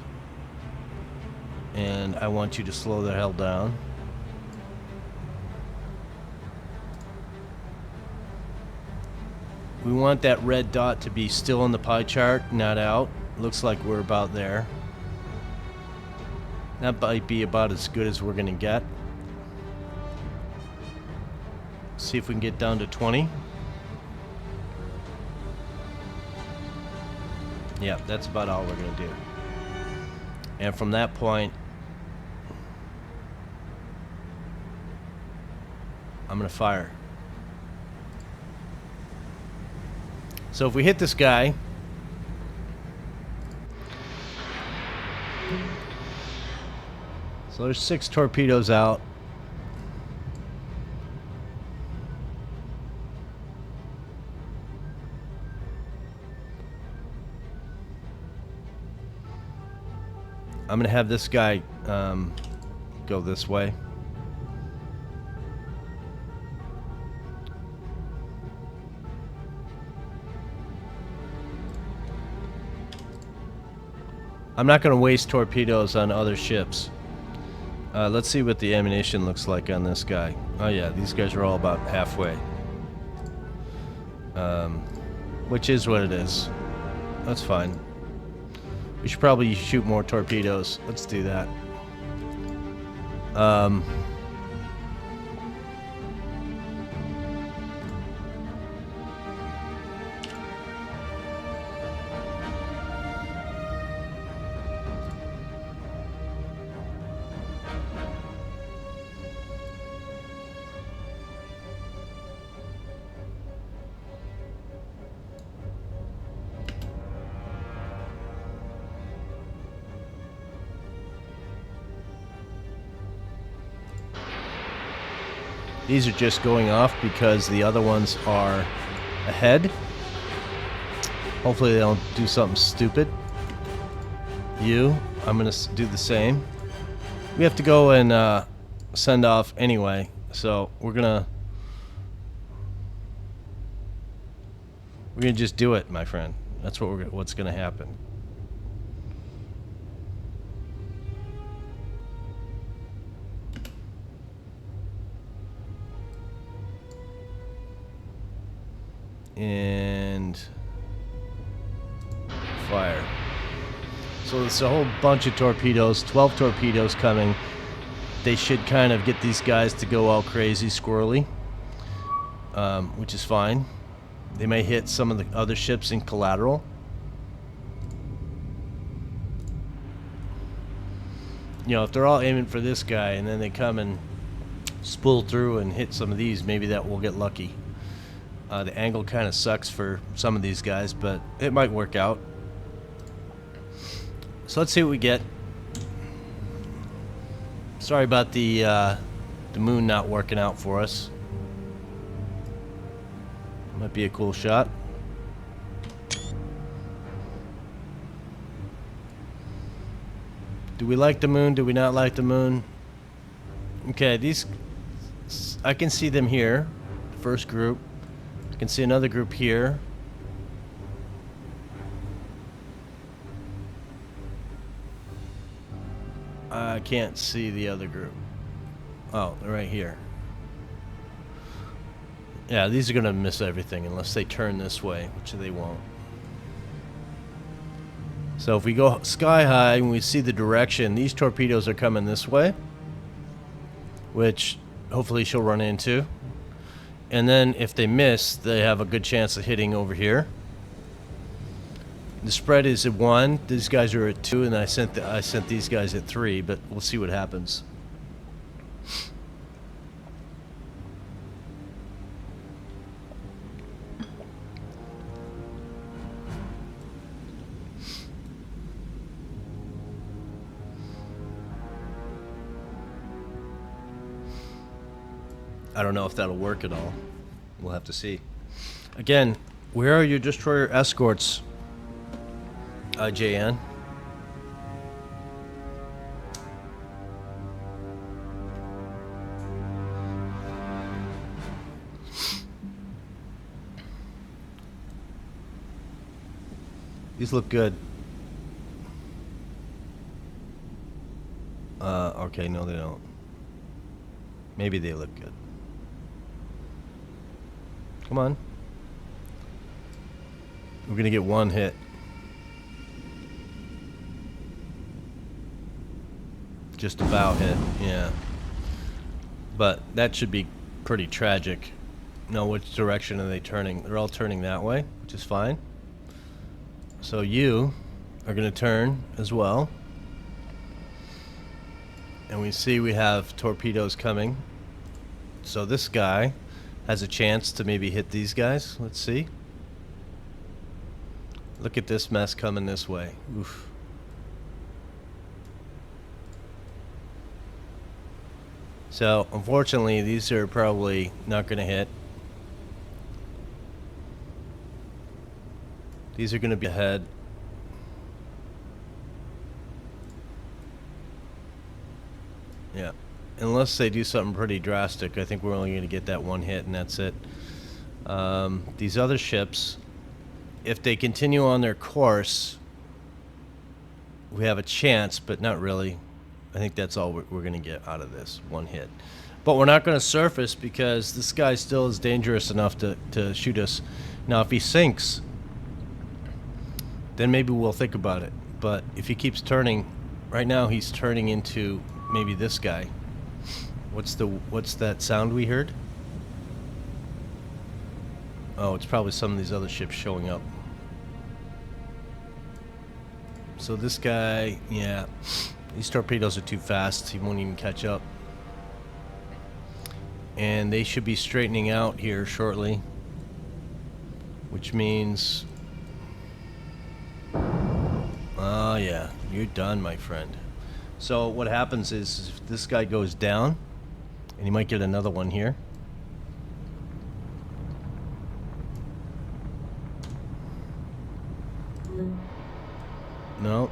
And I want you to slow the hell down. We want that red dot to be still in the pie chart, not out. Looks like we're about there. That might be about as good as we're going to get. See if we can get down to 20. Yeah, that's about all we're going to do. And from that point, I'm going to fire. So if we hit this guy, so there's 6 torpedoes out. I'm going to have this guy go this way. I'm not going to waste torpedoes on other ships. Let's see what the ammunition looks like on this guy. Oh yeah, these guys are all about halfway. Which is what it is. That's fine. We should probably shoot more torpedoes. Let's do that. These are just going off because the other ones are ahead. Hopefully they don't do something stupid. I'm going to do the same. We have to go and send off anyway, so we're gonna just do it, my friend. That's what's gonna happen. And fire. So it's a whole bunch of torpedoes, 12 torpedoes coming. They should kind of get these guys to go all crazy, squirrely, which is fine. They may hit some of the other ships in collateral. You know, if they're all aiming for this guy and then they come and spool through and hit some of these, maybe that will get lucky. The angle kind of sucks for some of these guys, but it might work out. So let's see what we get. Sorry about the moon not working out for us. Might be a cool shot. Do we like the moon? Do we not like the moon? Okay, these, I can see them here. First group. I can see another group here. I can't see the other group. Oh, they're right here. Yeah, these are going to miss everything unless they turn this way, which they won't. So if we go sky high and we see the direction, these torpedoes are coming this way, which hopefully she'll run into. And then if they miss, they have a good chance of hitting over here. The spread is at 1. These guys are at 2, and I sent these guys at 3, but we'll see what happens. I don't know if that'll work at all. We'll have to see. Again, where are your destroyer escorts, IJN? These look good. Okay, no they don't. Maybe they look good. Come on. We're gonna get one hit. Just about hit, yeah. But that should be pretty tragic. No, which direction are they turning? They're all turning that way, which is fine. So you are gonna turn as well. And we see we have torpedoes coming. So this guy has a chance to maybe hit these guys. Let's see. Look at this mess coming this way. Oof. So unfortunately these are probably not going to hit. These are going to be ahead. Yeah. Unless they do something pretty drastic, I think we're only going to get that one hit and that's it. These other ships, if they continue on their course, we have a chance, but not really. I think that's all we're going to get out of this, one hit. But we're not going to surface because this guy still is dangerous enough to shoot us. Now, if he sinks, then maybe we'll think about it. But if he keeps turning, right now he's turning into maybe this guy. What's that sound we heard? Oh, it's probably some of these other ships showing up. So this guy, yeah, these torpedoes are too fast. He won't even catch up. And they should be straightening out here shortly, which means, oh yeah, you're done, my friend. So what happens is if this guy goes down, and you might get another one here. No.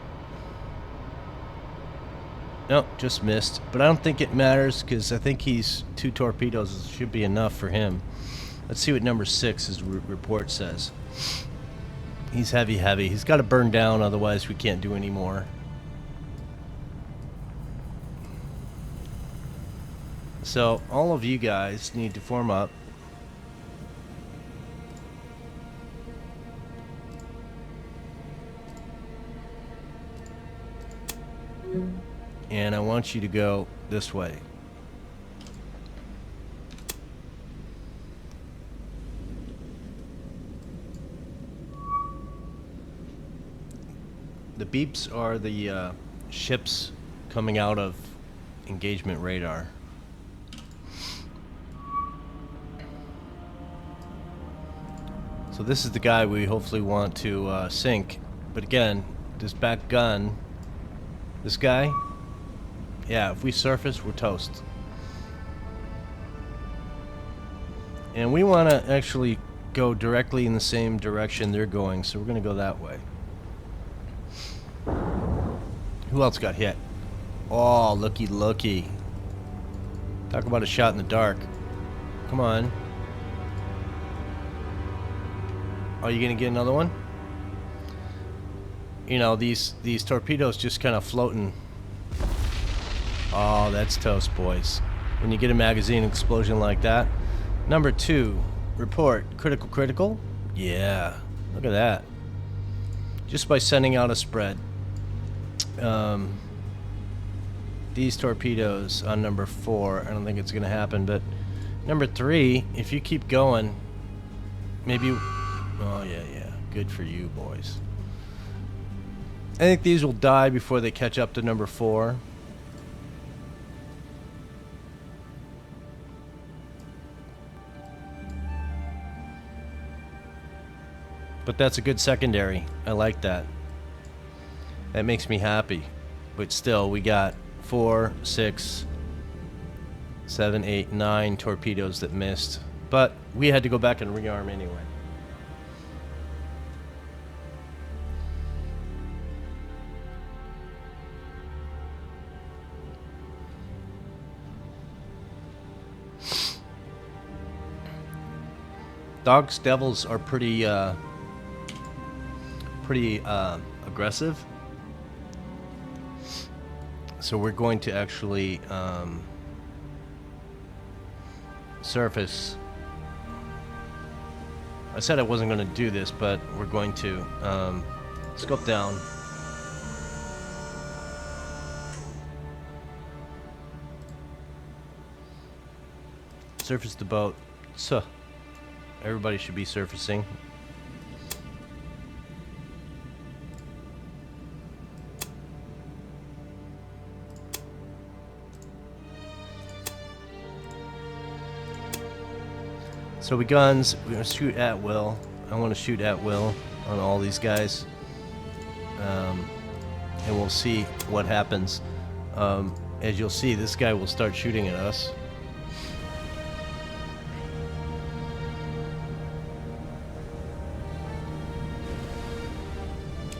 No, just missed. But I don't think it matters because I think he's 2 torpedoes should be enough for him. Let's see what number 6's report says. He's heavy. He's got to burn down, otherwise we can't do any more. So all of you guys need to form up. And I want you to go this way. The beeps are the ships coming out of engagement radar. So this is the guy we hopefully want to sink. But again, this back gun, this guy, yeah, if we surface, we're toast. And we want to actually go directly in the same direction they're going, so we're going to go that way. Who else got hit? Oh, looky. Talk about a shot in the dark. Come on. Are you going to get another one? You know, these torpedoes just kind of floating. Oh, that's toast, boys. When you get a magazine explosion like that. Number 2, report. Critical? Yeah, look at that. Just by sending out a spread. These torpedoes on number 4, I don't think it's going to happen, but number 3, if you keep going, maybe... Oh, yeah. Good for you, boys. I think these will die before they catch up to number 4. But that's a good secondary. I like that. That makes me happy. But still, we got 4, 6, 7, 8, 9 torpedoes that missed. But we had to go back and rearm anyway. Dogs, devils are pretty aggressive. So we're going to actually surface. I said I wasn't going to do this, but we're going to scope down. Surface the boat. So everybody should be surfacing. So we guns, we're going to shoot at will. I want to shoot at will on all these guys. And we'll see what happens. As you'll see, this guy will start shooting at us.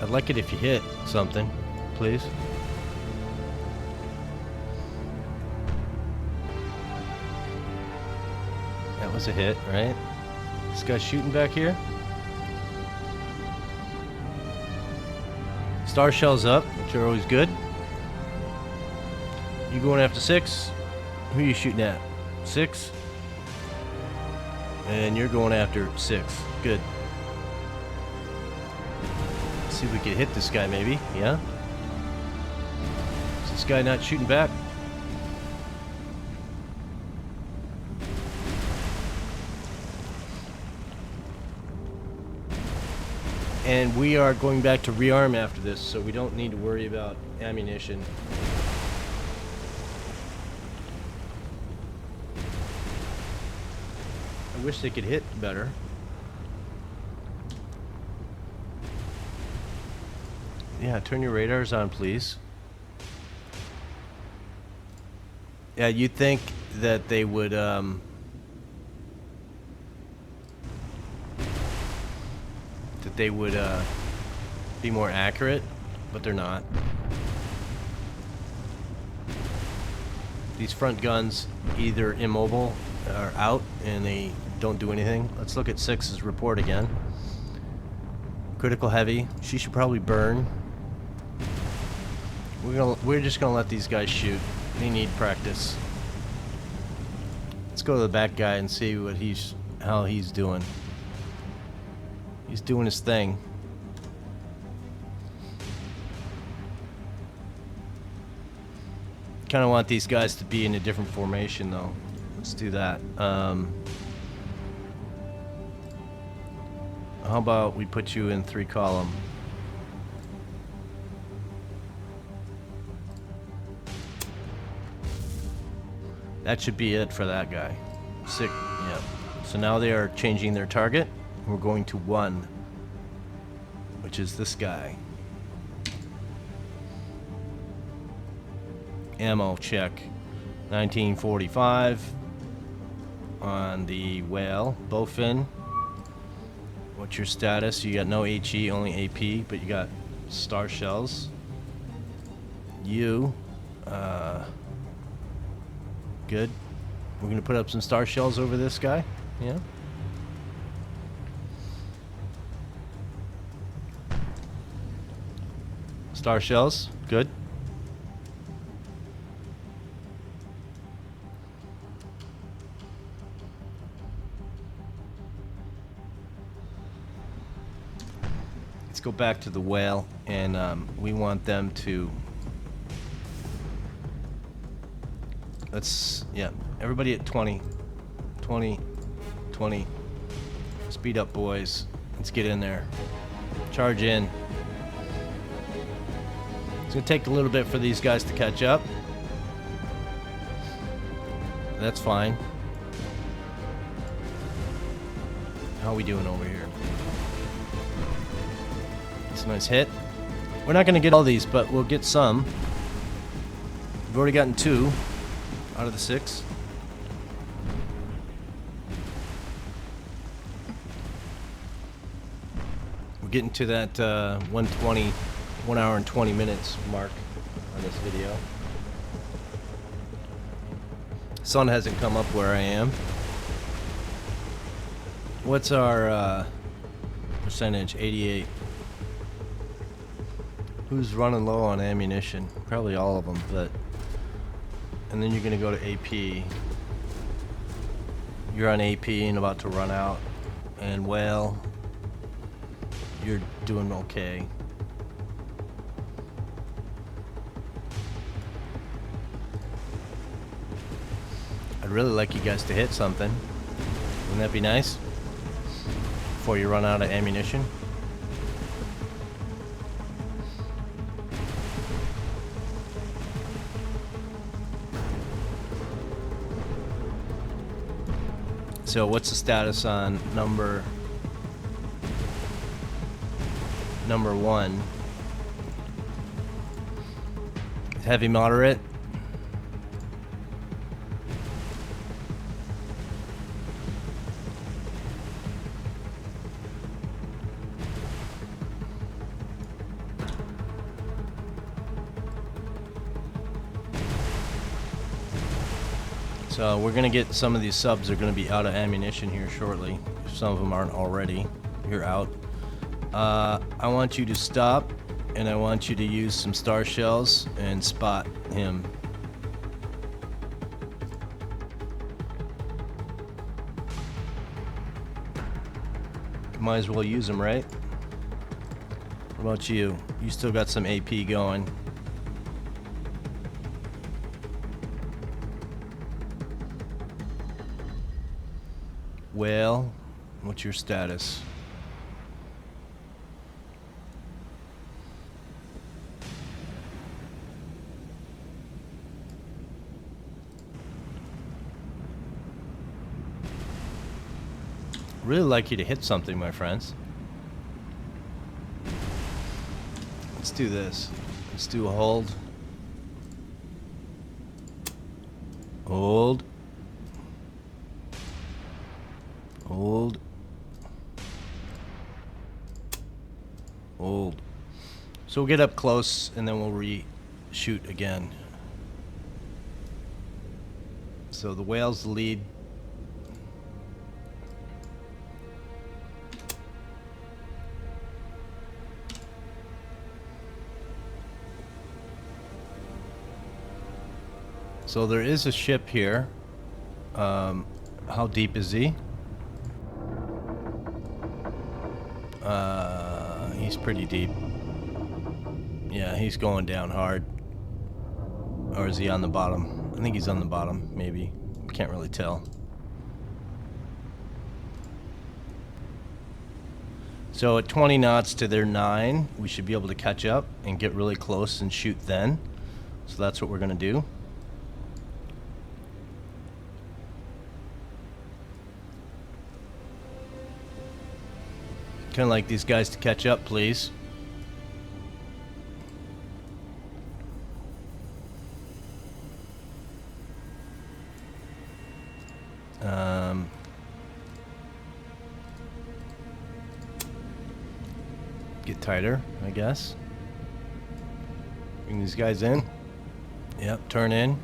I'd like it if you hit something, please. That was a hit, right? This guy's shooting back here. Star shells up, which are always good. You going after 6? Who are you shooting at? 6? And you're going after 6. Good. See if we can hit this guy maybe, yeah? Is this guy not shooting back? And we are going back to rearm after this, so we don't need to worry about ammunition. I wish they could hit better. Yeah, turn your radars on, please. Yeah, you'd think that they would, be more accurate, but they're not. These front guns either immobile or out, and they don't do anything. Let's look at 6's report again. Critical heavy. She should probably burn. We're just gonna let these guys shoot. They need practice. Let's go to the back guy and see what how he's doing. He's doing his thing. Kind of want these guys to be in a different formation though. Let's do that. How about we put you in 3 column? That should be it for that guy. 6, yeah. So now they are changing their target. We're going to 1, which is this guy. Ammo check. 1945 on the whale. Bowfin. What's your status? You got no HE, only AP, but you got star shells. You, good. We're gonna put up some star shells over this guy. Yeah. Star shells, good. Let's go back to the whale, and we want them to. Yeah, everybody at 20. 20. 20. Speed up, boys. Let's get in there. Charge in. It's going to take a little bit for these guys to catch up. That's fine. How are we doing over here? It's a nice hit. We're not going to get all these, but we'll get some. We've already gotten 2 out of the 6. We're getting to that 1 hour and 20 minutes mark on this video. Sun hasn't come up where I am. What's our percentage? 88. Who's running low on ammunition? Probably all of them, but... And then you're gonna go to AP. You're on AP and about to run out. And well, you're doing okay. I'd really like you guys to hit something. Wouldn't that be nice? Before you run out of ammunition. So what's the status on number 1? Heavy moderate. So we're gonna get some of these subs are gonna be out of ammunition here shortly. If some of them aren't already. You're out. I want you to stop, and I want you to use some star shells and spot him. Might as well use them, right? What about you? You still got some AP going. Well, what's your status? Really like you to hit something, my friends. Let's do this. Let's do a hold. Hold. Hold. Hold. So we'll get up close and then we'll re-shoot again. So the whale's the lead. So there is a ship here. How deep is he? He's pretty deep. Yeah, he's going down hard. Or is he on the bottom? I think he's on the bottom, maybe. Can't really tell. So at 20 knots to their 9, we should be able to catch up and get really close and shoot then. So that's what we're gonna do. Kind of like these guys to catch up, please. Get tighter, I guess. Bring these guys in. Yep, turn in.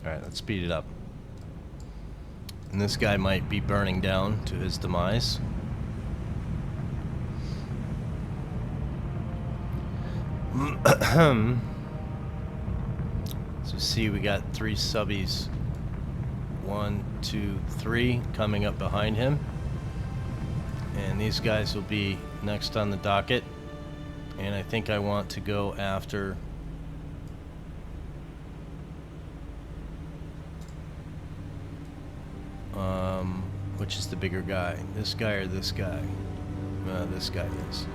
Alright, let's speed it up. And this guy might be burning down to his demise. So see, we got 3 subbies. 1, 2, 3 coming up behind him. And these guys will be next on the docket. And I think I want to go after... which is the bigger guy? This guy or this guy? This guy is.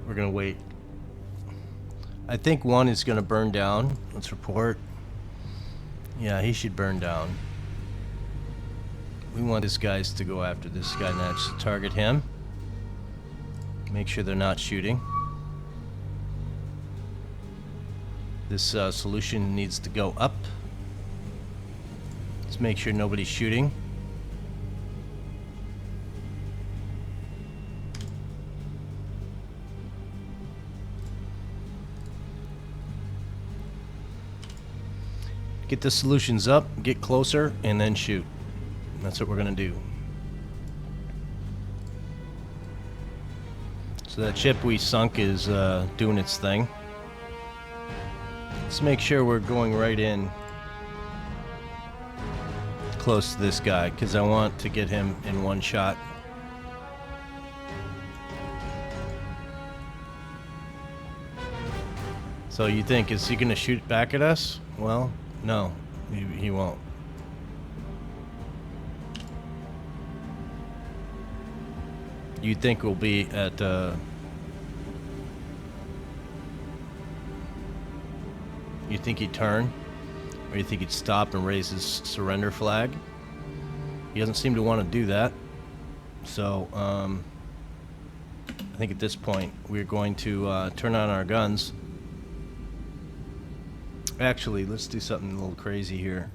We're gonna wait. I think one is gonna burn down. Let's report. Yeah, he should burn down. We want these guys to go after this guy next. Target him. Make sure they're not shooting. This solution needs to go up. Let's make sure nobody's shooting. Get the solutions up, get closer, and then shoot. That's what we're gonna do. So that ship we sunk is doing its thing. Let's make sure we're going right in close to this guy, because I want to get him in one shot. So you think, is he gonna shoot back at us? Well, no, he won't. You think we'll be at you think he'd turn? Or you think he'd stop and raise his surrender flag? He doesn't seem to want to do that. So, I think at this point we're going to turn on our guns. Actually, let's do something a little crazy here.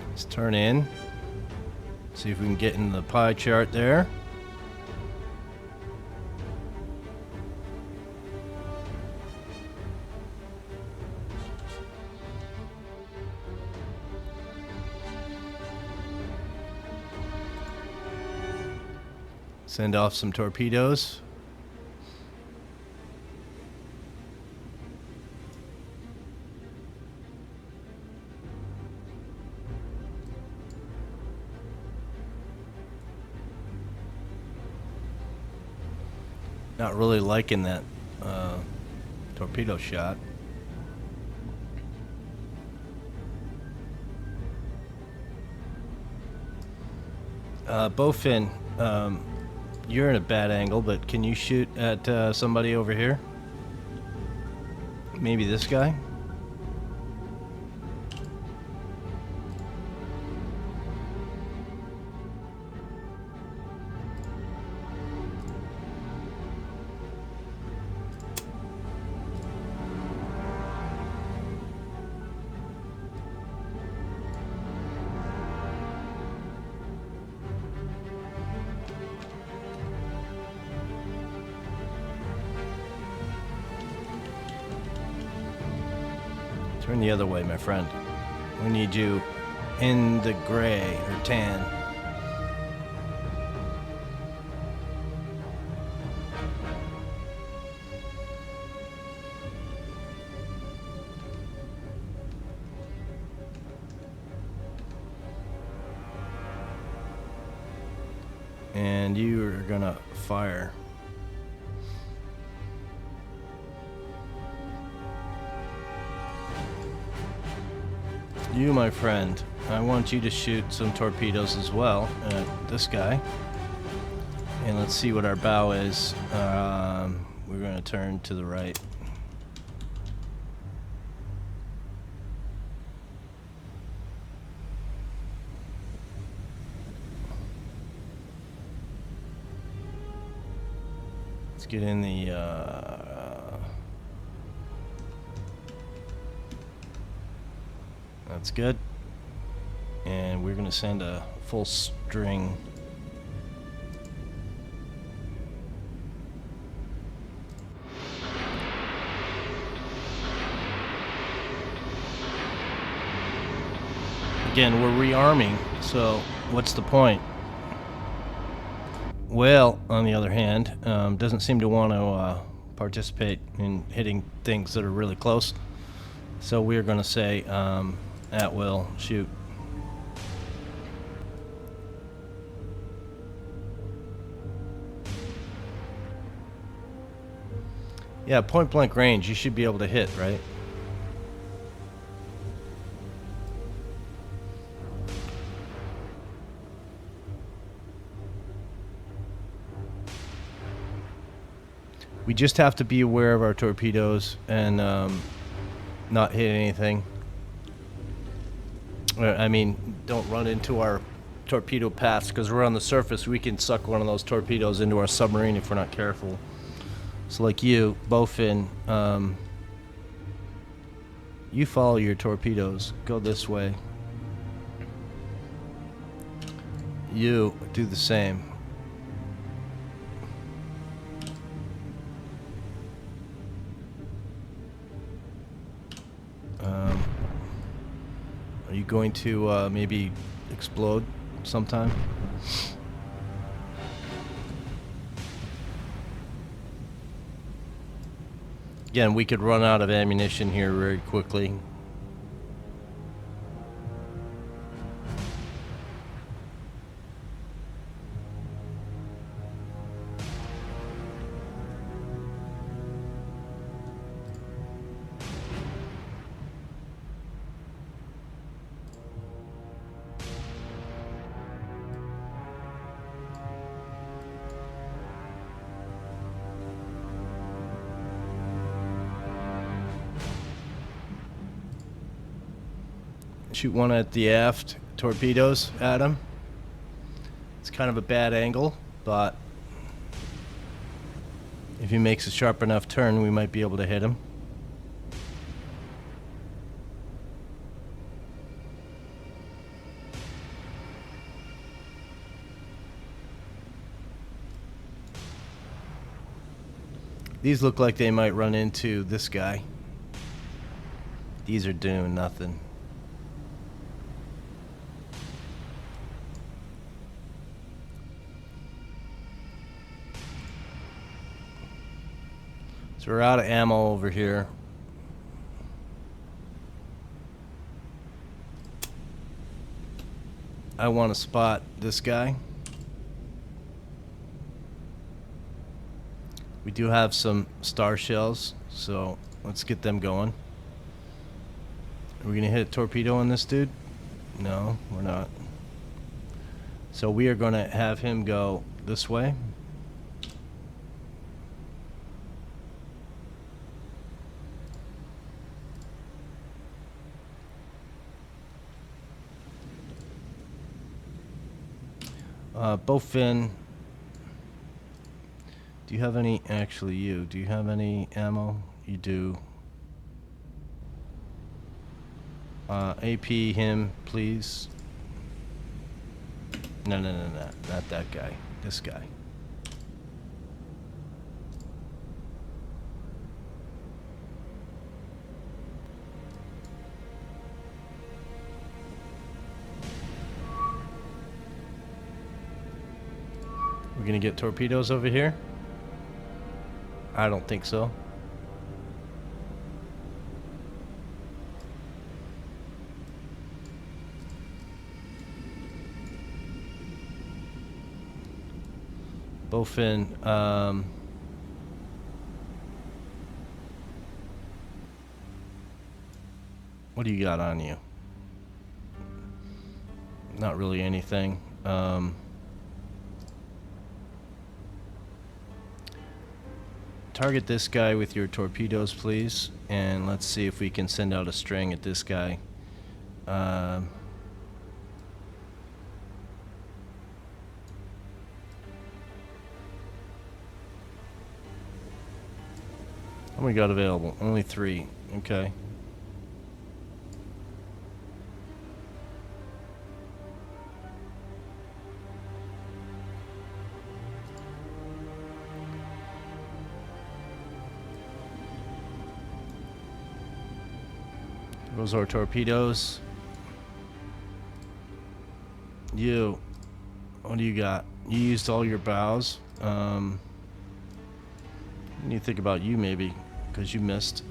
Let's turn in. See if we can get in the pie chart there. Send off some torpedoes. Not really liking that torpedo shot. Bowfin, you're in a bad angle, but can you shoot at somebody over here? Maybe this guy? Turn the other way, my friend. We need you in the gray or tan. And you are gonna fire. You, my friend, I want you to shoot some torpedoes as well at this guy. And let's see what our bow is. We're going to turn to the right. Let's get in the that's good. And we're going to send a full string. Again, we're rearming, so what's the point? Whale, on the other hand, doesn't seem to want to participate in hitting things that are really close. So we're going to say, At will. Shoot. Yeah, point blank range, you should be able to hit, right? We just have to be aware of our torpedoes and not hit anything. I mean, don't run into our torpedo paths, because we're on the surface. We can suck one of those torpedoes into our submarine if we're not careful. So like you, Bowfin, you follow your torpedoes. Go this way. You do the same. Are you going to maybe explode sometime? Again, we could run out of ammunition here very quickly. Shoot one at the aft torpedoes at him. It's kind of a bad angle, but if he makes a sharp enough turn, we might be able to hit him. These look like they might run into this guy. These are doing nothing. So we're out of ammo over here. I want to spot this guy. We do have some star shells, so let's get them going. Are we gonna hit a torpedo on this dude? No, we're not. So we are gonna have him go this way. Bowfin, do you have any, actually you, do you have any ammo? You do. AP him, please. No, not that guy. This guy. We're gonna get torpedoes over here? I don't think so. Bowfin, what do you got on you? Not really anything. Target this guy with your torpedoes, please, and let's see if we can send out a string at this guy. How many got available? Only 3. Okay. Those are torpedoes. You, what do you got? You used all your bows. You need to think about you maybe, because you missed.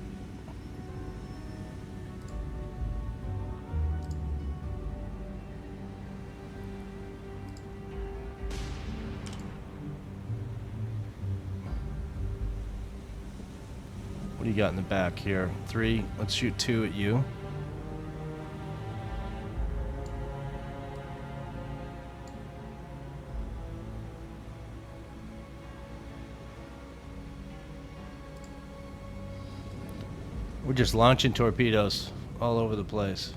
What do you got in the back here? 3. Let's shoot 2 at you. We're just launching torpedoes all over the place.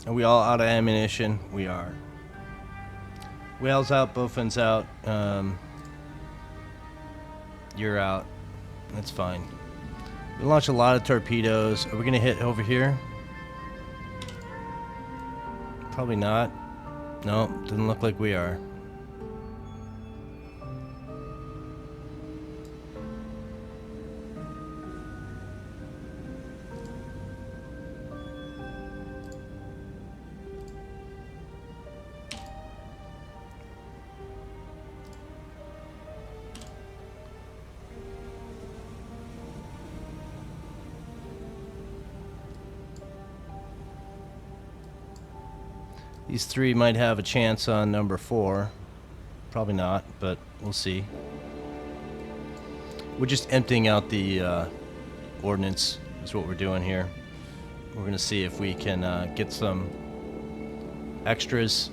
Are we all out of ammunition? We are. Whale's out, bowfin's out. You're out. That's fine. We launch a lot of torpedoes. Are we gonna hit over here? Probably not. No, doesn't look like we are. These 3 might have a chance on number 4. Probably not, but we'll see. We're just emptying out the ordnance is what we're doing here. We're going to see if we can get some extras.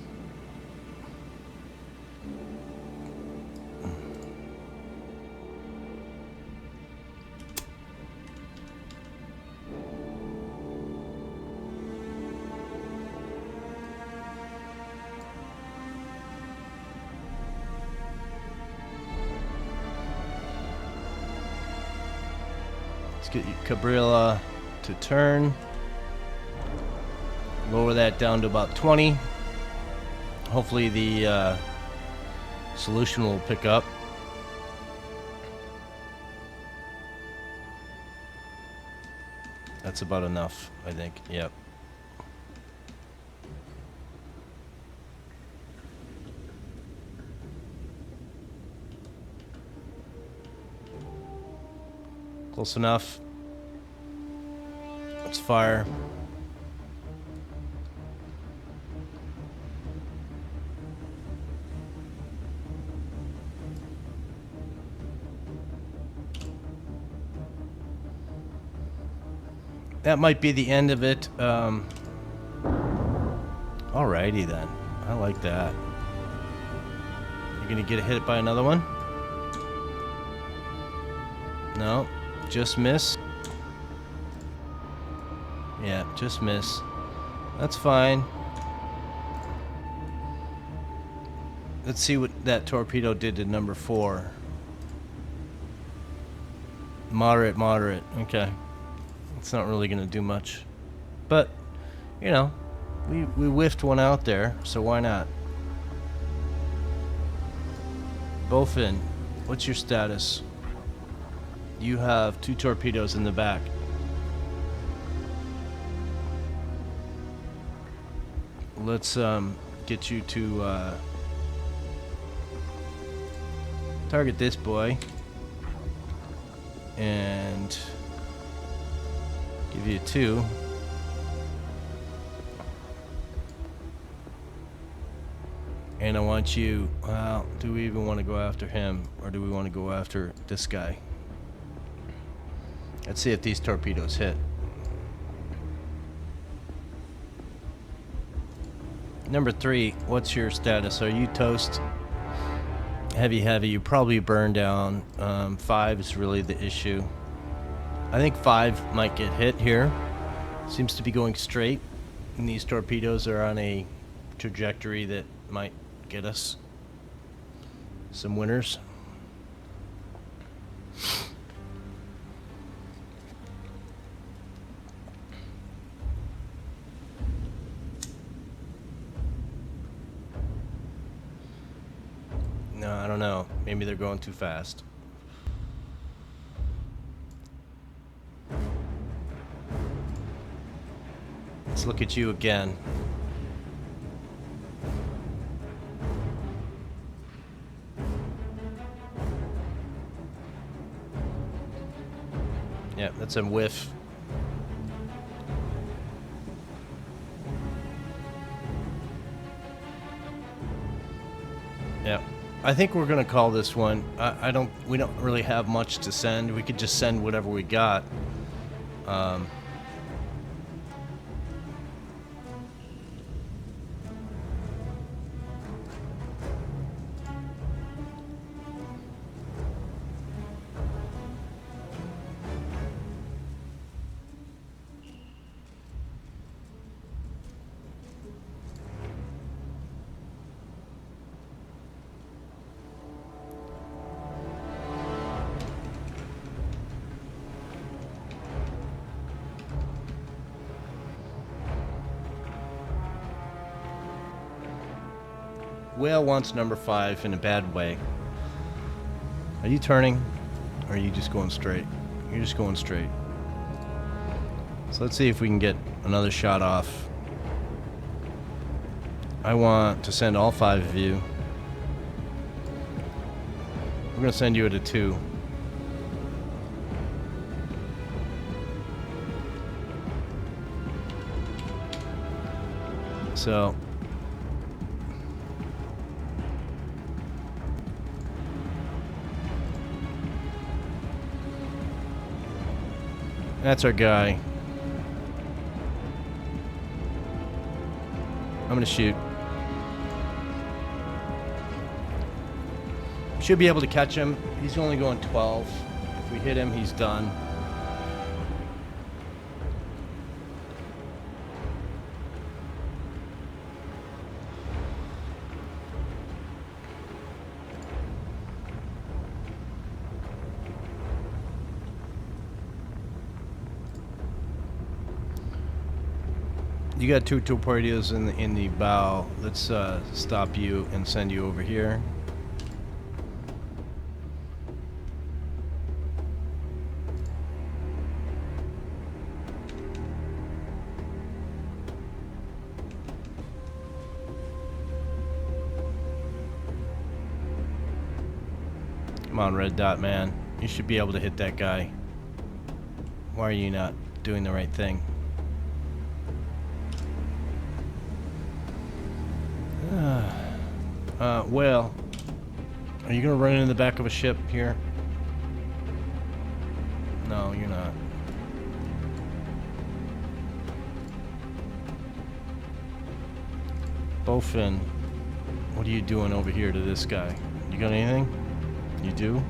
Let's get Cabrilla to turn. Lower that down to about 20. Hopefully the solution will pick up. That's about enough, I think. Yep. Close enough. Let's fire. That might be the end of it. Alrighty then. I like that. You're gonna get hit by another one? No. Just miss. Yeah, just miss. That's fine. Let's see what that torpedo did to number 4. Moderate, moderate. Okay. It's not really going to do much. But, you know, we whiffed one out there, so why not? Bowfin, what's your status? You have 2 torpedoes in the back. Let's get you to target this boy and give you 2. And I want you, well, do we even want to go after him or do we want to go after this guy? Let's see if these torpedoes hit. Number 3, what's your status? Are you toast? Heavy, heavy. You probably burn down. 5 is really the issue. I think 5 might get hit here. Seems to be going straight. And these torpedoes are on a trajectory that might get us some winners. don't know. Maybe they're going too fast. Let's look at you again. Yeah, that's a whiff. Yeah, I think we're gonna call this one. We don't really have much to send. We could just send whatever we got. Whale wants number 5 in a bad way. Are you turning? Or are you just going straight? You're just going straight. So let's see if we can get another shot off. I want to send all 5 of you. We're going to send you at a 2. So that's our guy. I'm gonna shoot. Should be able to catch him. He's only going 12. If we hit him, he's done. You got 2 torpedoes in the bow. Let's stop you and send you over here. Come on, red dot man. You should be able to hit that guy. Why are you not doing the right thing? Well, are you gonna run into the back of a ship here? No, you're not. Bowfin, what are you doing over here to this guy? You got anything? You do?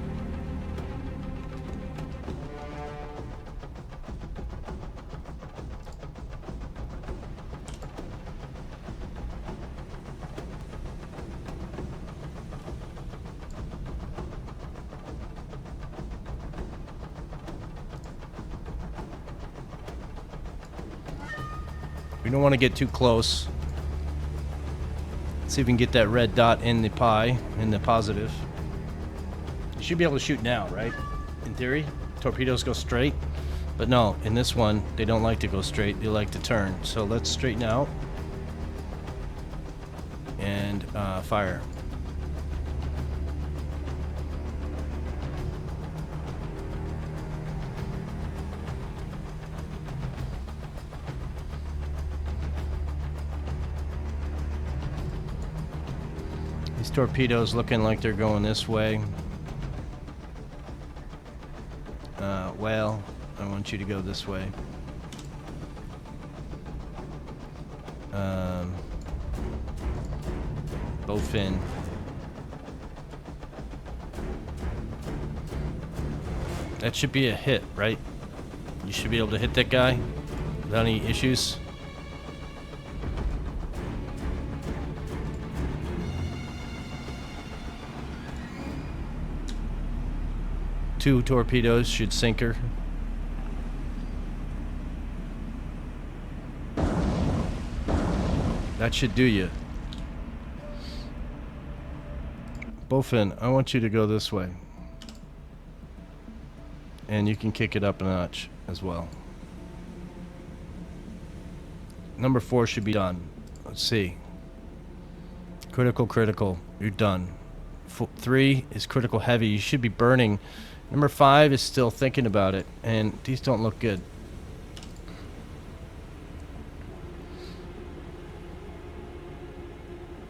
We don't want to get too close. Let's see if we can get that red dot in the pie, in the positive. You should be able to shoot now, right? In theory, torpedoes go straight. But no, in this one, they don't like to go straight. They like to turn. So let's straighten out. And fire. These torpedoes looking like they're going this way. Well, I want you to go this way. Bowfin. That should be a hit, right? You should be able to hit that guy without any issues. Two torpedoes should sink her. That should do you. Bowfin, I want you to go this way. And you can kick it up a notch as well. Number 4 should be done. Let's see. Critical, critical. You're done. 3 is critical heavy. You should be burning. Number 5 is still thinking about it. And these don't look good.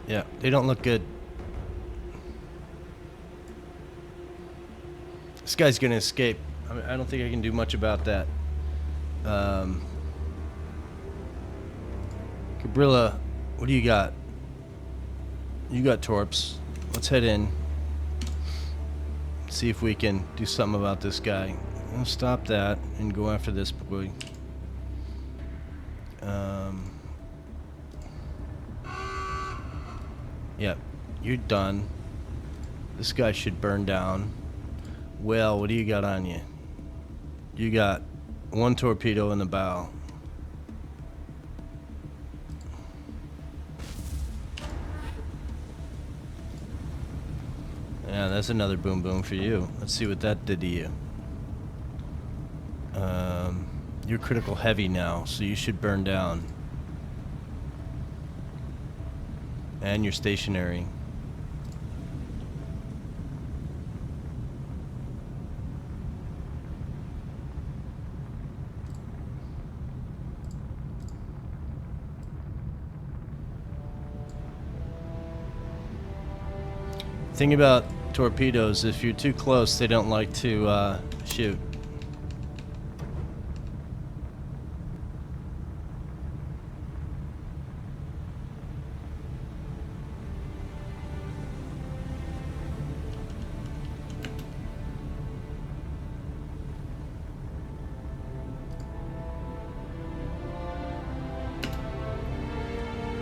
Yeah, they don't look good. This guy's gonna escape. I don't think I can do much about that. Cabrilla, what do you got? You got torps. Let's head in. See if we can do something about this guy. We'll stop that and go after this boy. Yeah, you're done. This guy should burn down. Well, what do you got on you? You got 1 torpedo in the bow. Yeah, that's another boom boom for you. Let's see what that did to you. You're critical heavy now, so you should burn down. And you're stationary. Thing about torpedoes, if you're too close, they don't like to shoot.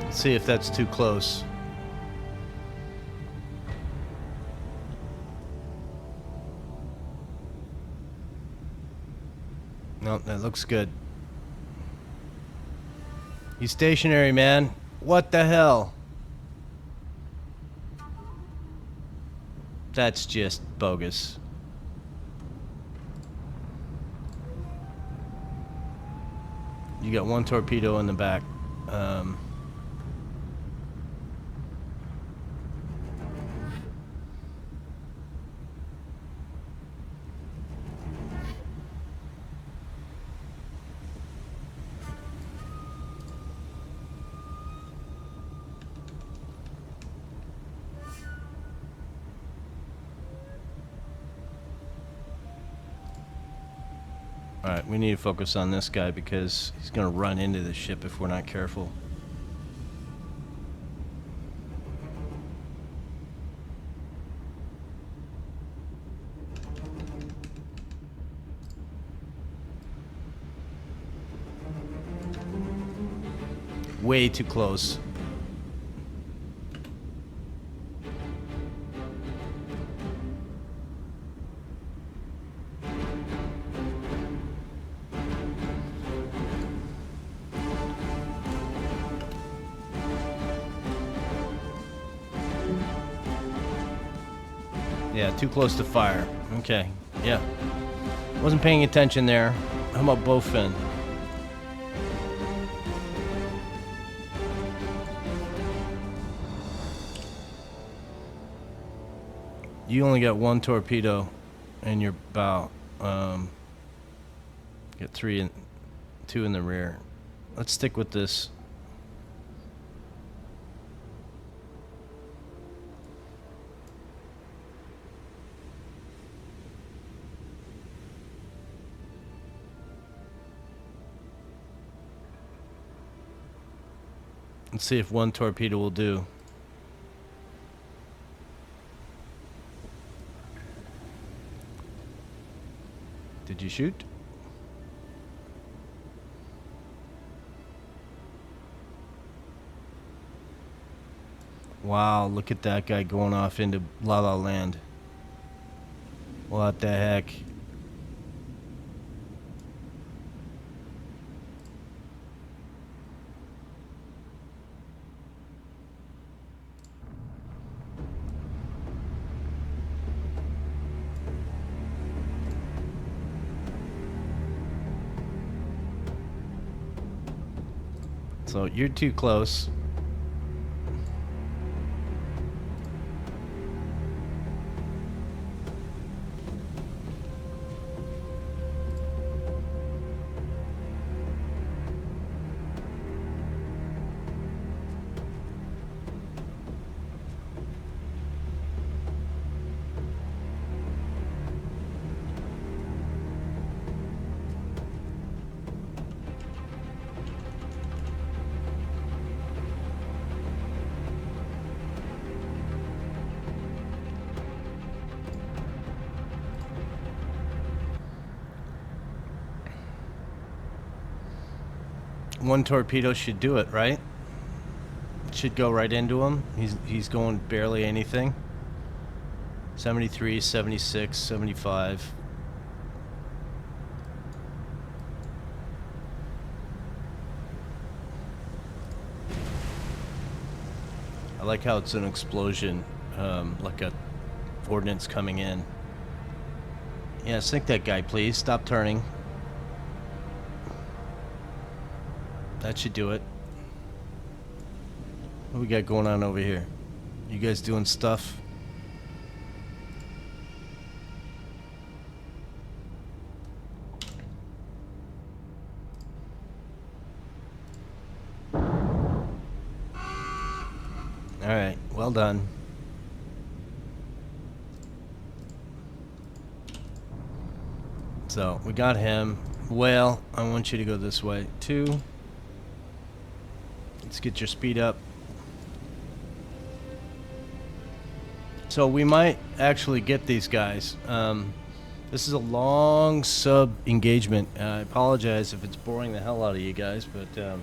Let's see if that's too close. No, that looks good. He's stationary, man. What the hell? That's just bogus. You got 1 torpedo in the back. Alright, we need to focus on this guy because he's going to run into the ship if we're not careful. Way too close. Yeah, too close to fire. Okay, yeah. Wasn't paying attention there. How about Bowfin? You only got 1 torpedo in your bow. Got 3 and 2 in the rear. Let's stick with this. Let's see if 1 torpedo will do. Did you shoot? Wow, look at that guy going off into La La Land. What the heck? So you're too close. One torpedo should do it, right? It should go right into him. He's going barely anything. 73, 76, 75. I like how it's an explosion, like a ordnance coming in. Yeah, sink that guy, please. Stop turning. That should do it. What we got going on over here? You guys doing stuff? Alright, well done. So, we got him. Well, I want you to go this way. 2. Let's get your speed up. So we might actually get these guys. This is a long sub-engagement. I apologize if it's boring the hell out of you guys, but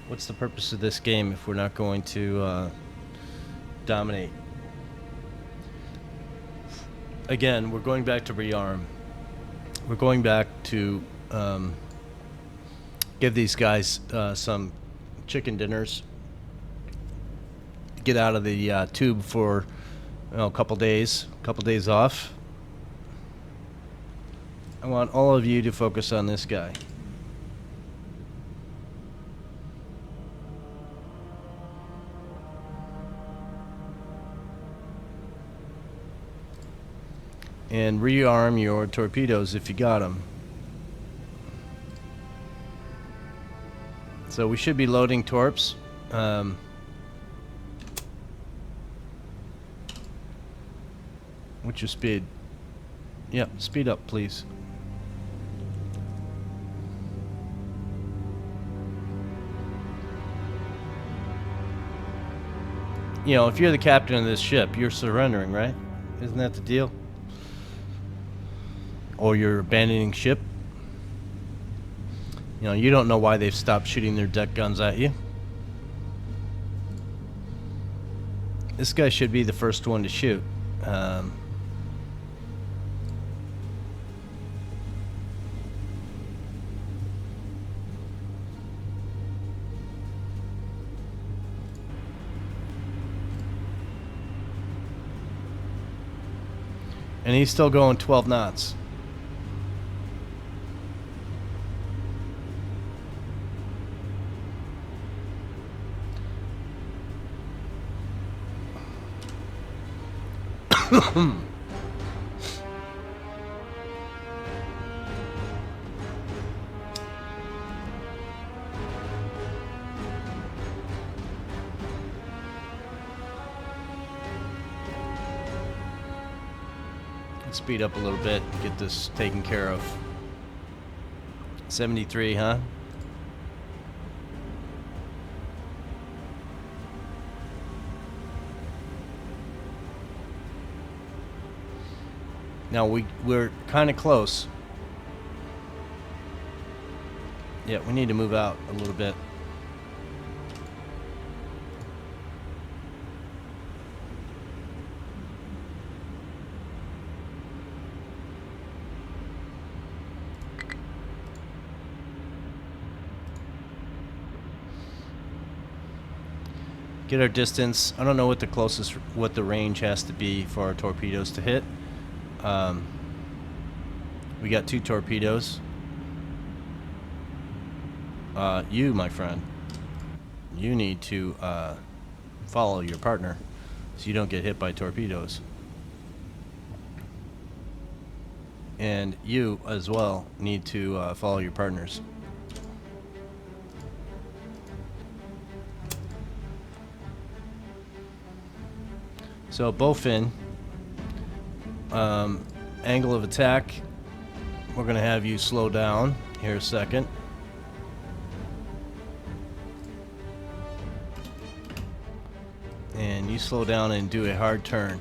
what's the purpose of this game if we're not going to dominate? Again, we're going back to rearm. We're going back to give these guys some chicken dinners. Get out of the tube for a couple days off. I want all of you to focus on this guy. And rearm your torpedoes if you got them. So we should be loading torps. What's your speed? Yeah, speed up, please. You know, if you're the captain of this ship, you're surrendering, right? Isn't that the deal? Or you're abandoning ship. You know, you don't know why they've stopped shooting their deck guns at you. This guy should be the first one to shoot. And he's still going 12 knots. Speed up a little bit, get this taken care of. 73, huh? Now we're kind of close. Yeah, we need to move out a little bit. Get our distance. I don't know what the range has to be for our torpedoes to hit. We got 2 torpedoes. You, my friend. you need to follow your partner so you don't get hit by torpedoes. And you as well need to follow your partners. So bowfin, angle of attack, we're going to have you slow down here a second. And you slow down and do a hard turn.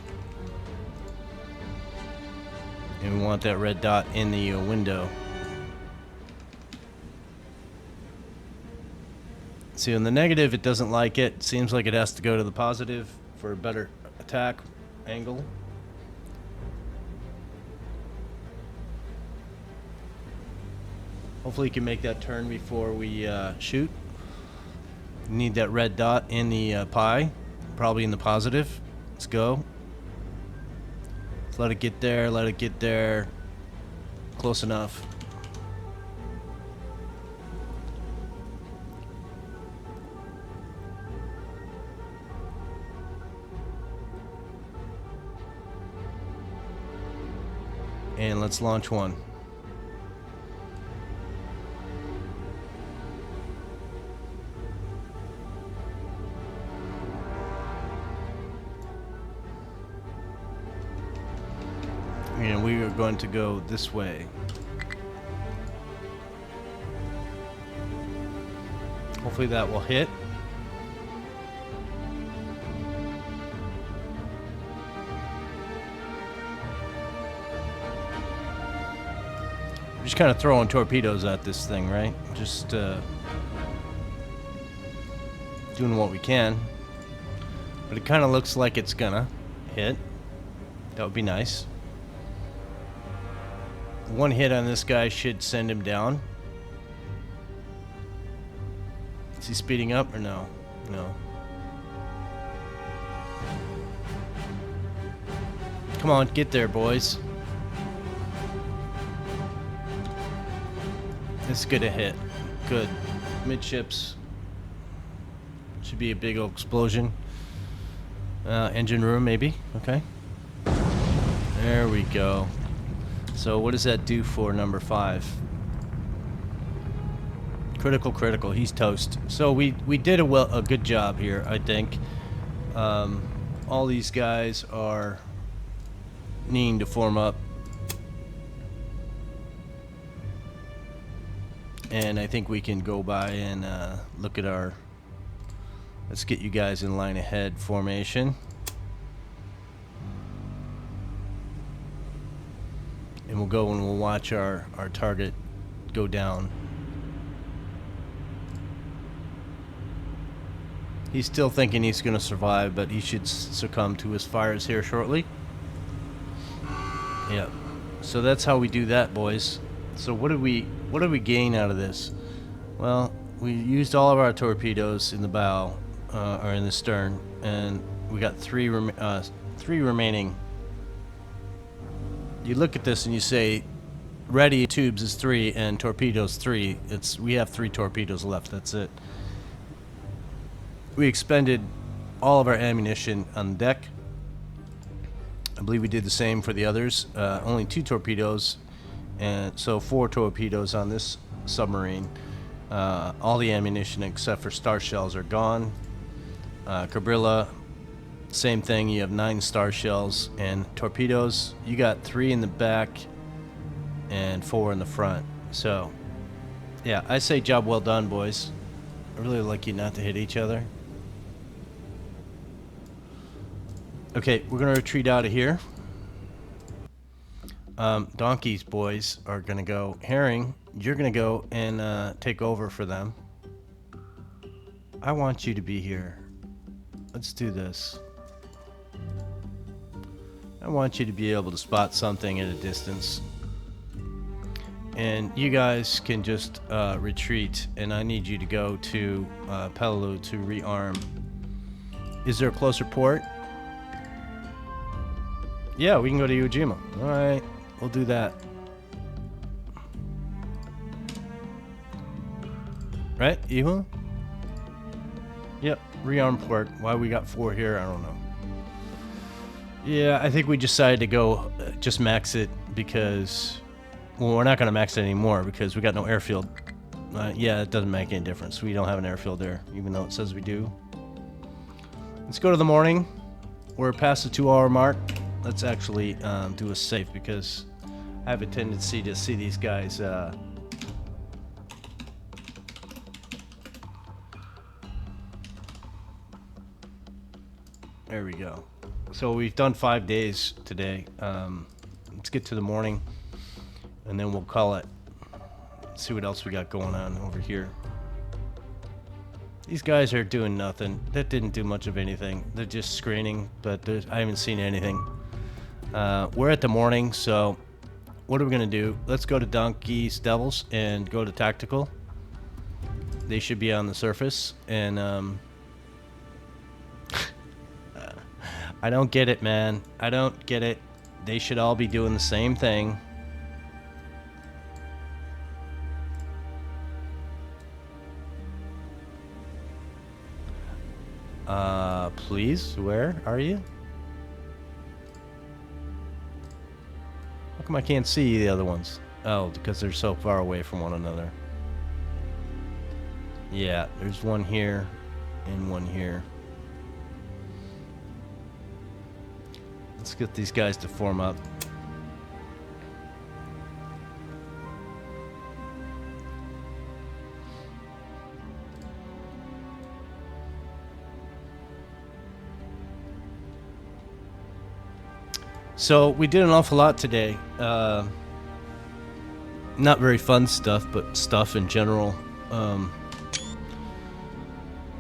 And we want that red dot in the window. See, in the negative, it doesn't like it. Seems like it has to go to the positive for a better attack angle. Hopefully you can make that turn before we shoot. You need that red dot in the pie, probably in the positive. Let's go. Let's let it get there, let it get there. Close enough. And let's launch one. And we are going to go this way. Hopefully that will hit. We're just kind of throwing torpedoes at this thing, right? Just doing what we can. But it kind of looks like it's gonna hit. That would be nice. One hit on this guy should send him down. Is he speeding up or no? No. Come on, get there, boys. It's good to hit. Good. Midships. Should be a big old explosion. Engine room, maybe. Okay. There we go. So what does that do for number 5? Critical, critical. He's toast. So we did a good job here, I think. All these guys are needing to form up. And I think we can go by and look at our... Let's get you guys in line ahead formation. And we'll go and we'll watch our target go down. He's still thinking he's going to survive, but he should succumb to his fires here shortly. Yeah. So that's how we do that, boys. So what did we gain out of this? Well, we used all of our torpedoes in the bow or in the stern, and we got three remaining. You look at this and you say, ready tubes is 3 and torpedoes 3. We have 3 torpedoes left. That's it. We expended all of our ammunition on deck. I believe we did the same for the others. Only 2 torpedoes, and so 4 torpedoes on this submarine. All the ammunition except for star shells are gone. Cabrilla, same thing. You have 9 star shells, and torpedoes, you got 3 in the back and 4 in the front. So yeah, I say job well done, boys. I really like you not to hit each other. Okay, we're gonna retreat out of here. Donkeys boys are gonna go. Herring, you're gonna go and take over for them. I want you to be here. Let's do this. I want you to be able to spot something at a distance. And you guys can just retreat, and I need you to go to Peleliu to rearm. Is there a closer port? Yeah, we can go to Iwo Jima. Alright, we'll do that. Right, Iwo? Yep, rearm port. Why we got 4 here, I don't know. Yeah, I think we decided to go just max it because, well, we're not going to max it anymore because we got no airfield. Yeah, it doesn't make any difference. We don't have an airfield there, even though it says we do. Let's go to the morning. We're past the 2-hour mark. Let's actually do a safe because I have a tendency to see these guys there we go. So we've done 5 days today. Let's get to the morning and then we'll call it. See what else we got going on over here. These guys are doing nothing. That didn't do much of anything. They're just screening, but I haven't seen anything. We're at the morning, so what are we gonna do? Let's go to Donkey's Devils and go to Tactical. They should be on the surface, and I don't get it, man. I don't get it. They should all be doing the same thing. Please, where are you? How come I can't see the other ones? Oh, because they're so far away from one another. Yeah, there's one here and one here. Let's get these guys to form up. So we did an awful lot today. Not very fun stuff, but stuff in general.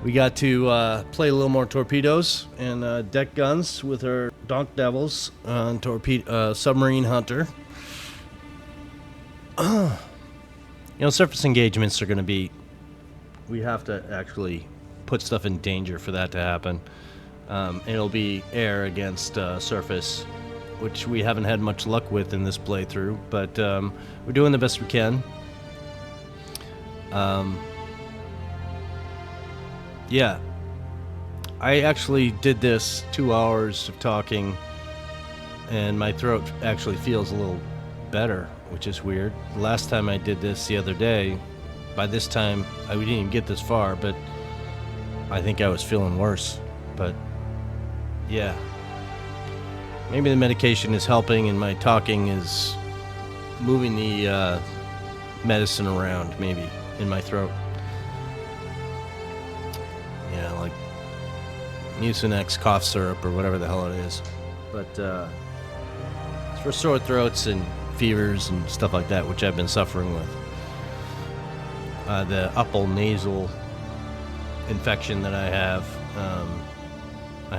We got to play a little more torpedoes and deck guns with our Donk Devils on Submarine Hunter. You know, surface engagements are going to be... We have to actually put stuff in danger for that to happen. It'll be air against surface, which we haven't had much luck with in this playthrough, but we're doing the best we can. Yeah, I actually did this 2 hours of talking, and my throat actually feels a little better, which is weird. The last time I did this the other day, by this time, we didn't even get this far, but I think I was feeling worse. But, yeah. Maybe the medication is helping and my talking is moving the medicine around, maybe, in my throat. Yeah, like Mucinex cough syrup or whatever the hell it is. But it's for sore throats and fevers and stuff like that, which I've been suffering with. The upper nasal infection that I have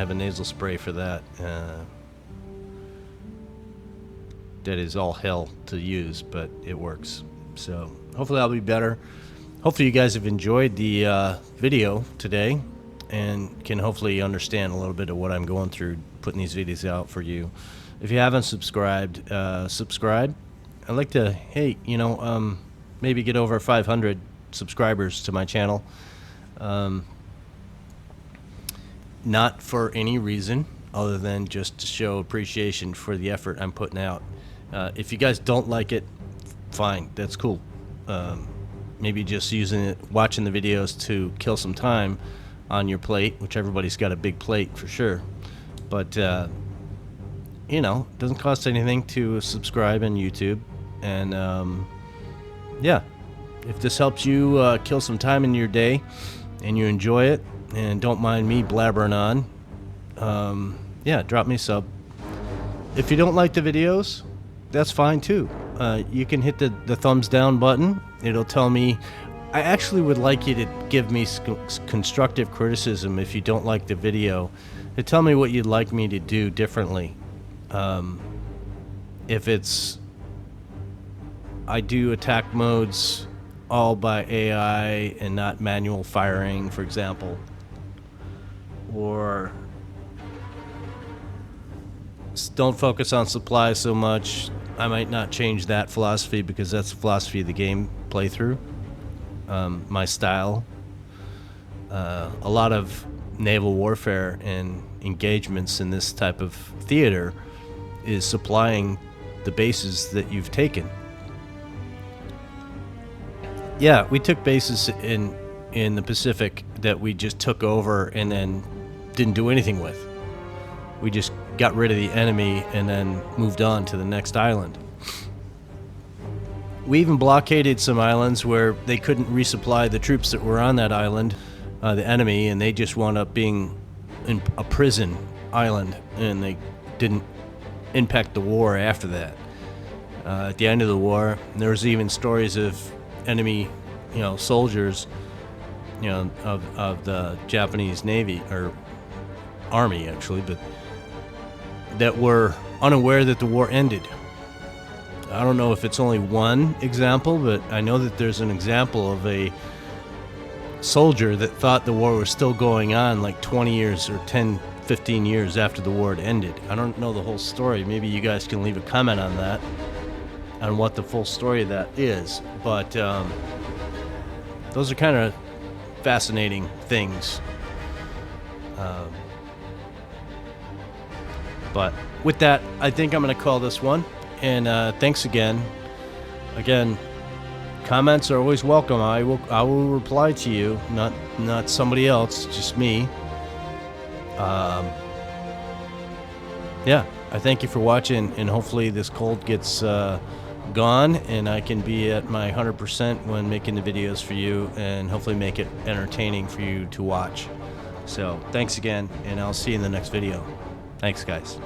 a nasal spray for that. That is all hell to use, but it works. So hopefully I'll be better. Hopefully you guys have enjoyed the video today and can hopefully understand a little bit of what I'm going through putting these videos out for you. If you haven't subscribed, subscribe. I'd like to, hey, you know, maybe get over 500 subscribers to my channel. Not for any reason other than just to show appreciation for the effort I'm putting out. If you guys don't like it, fine, that's cool. Maybe just using it, watching the videos to kill some time on your plate, which everybody's got a big plate for sure. But, you know, it doesn't cost anything to subscribe on YouTube. And, yeah, if this helps you kill some time in your day and you enjoy it and don't mind me blabbering on, yeah, drop me a sub. If you don't like the videos, that's fine too. You can hit the thumbs down button. It'll tell me. I actually would like you to give me constructive criticism if you don't like the video. To tell me what you'd like me to do differently. If it's... I do attack modes all by AI and not manual firing, for example. Or... don't focus on supply so much. I might not change that philosophy because that's the philosophy of the game playthrough. My style. A lot of naval warfare and engagements in this type of theater is supplying the bases that you've taken. Yeah, we took bases in the Pacific that we just took over and then didn't do anything with. We just got rid of the enemy and then moved on to the next island. We even blockaded some islands where they couldn't resupply the troops that were on that island, the enemy, and they just wound up being in a prison island, and they didn't impact the war after that. At the end of the war, there was even stories of enemy, soldiers, of the Japanese Navy, or Army actually, but that were unaware that the war ended. I don't know if it's only one example, but I know that there's an example of a soldier that thought the war was still going on like 20 years or 10, 15 years after the war had ended. I don't know the whole story. Maybe you guys can leave a comment on that, on what the full story of that is. But those are kind of fascinating things. But with that, I think I'm going to call this one. And thanks again. Again, comments are always welcome. I will reply to you, not somebody else, just me. Yeah, I thank you for watching, and hopefully this cold gets gone, and I can be at my 100% when making the videos for you, and hopefully make it entertaining for you to watch. So thanks again, and I'll see you in the next video. Thanks, guys.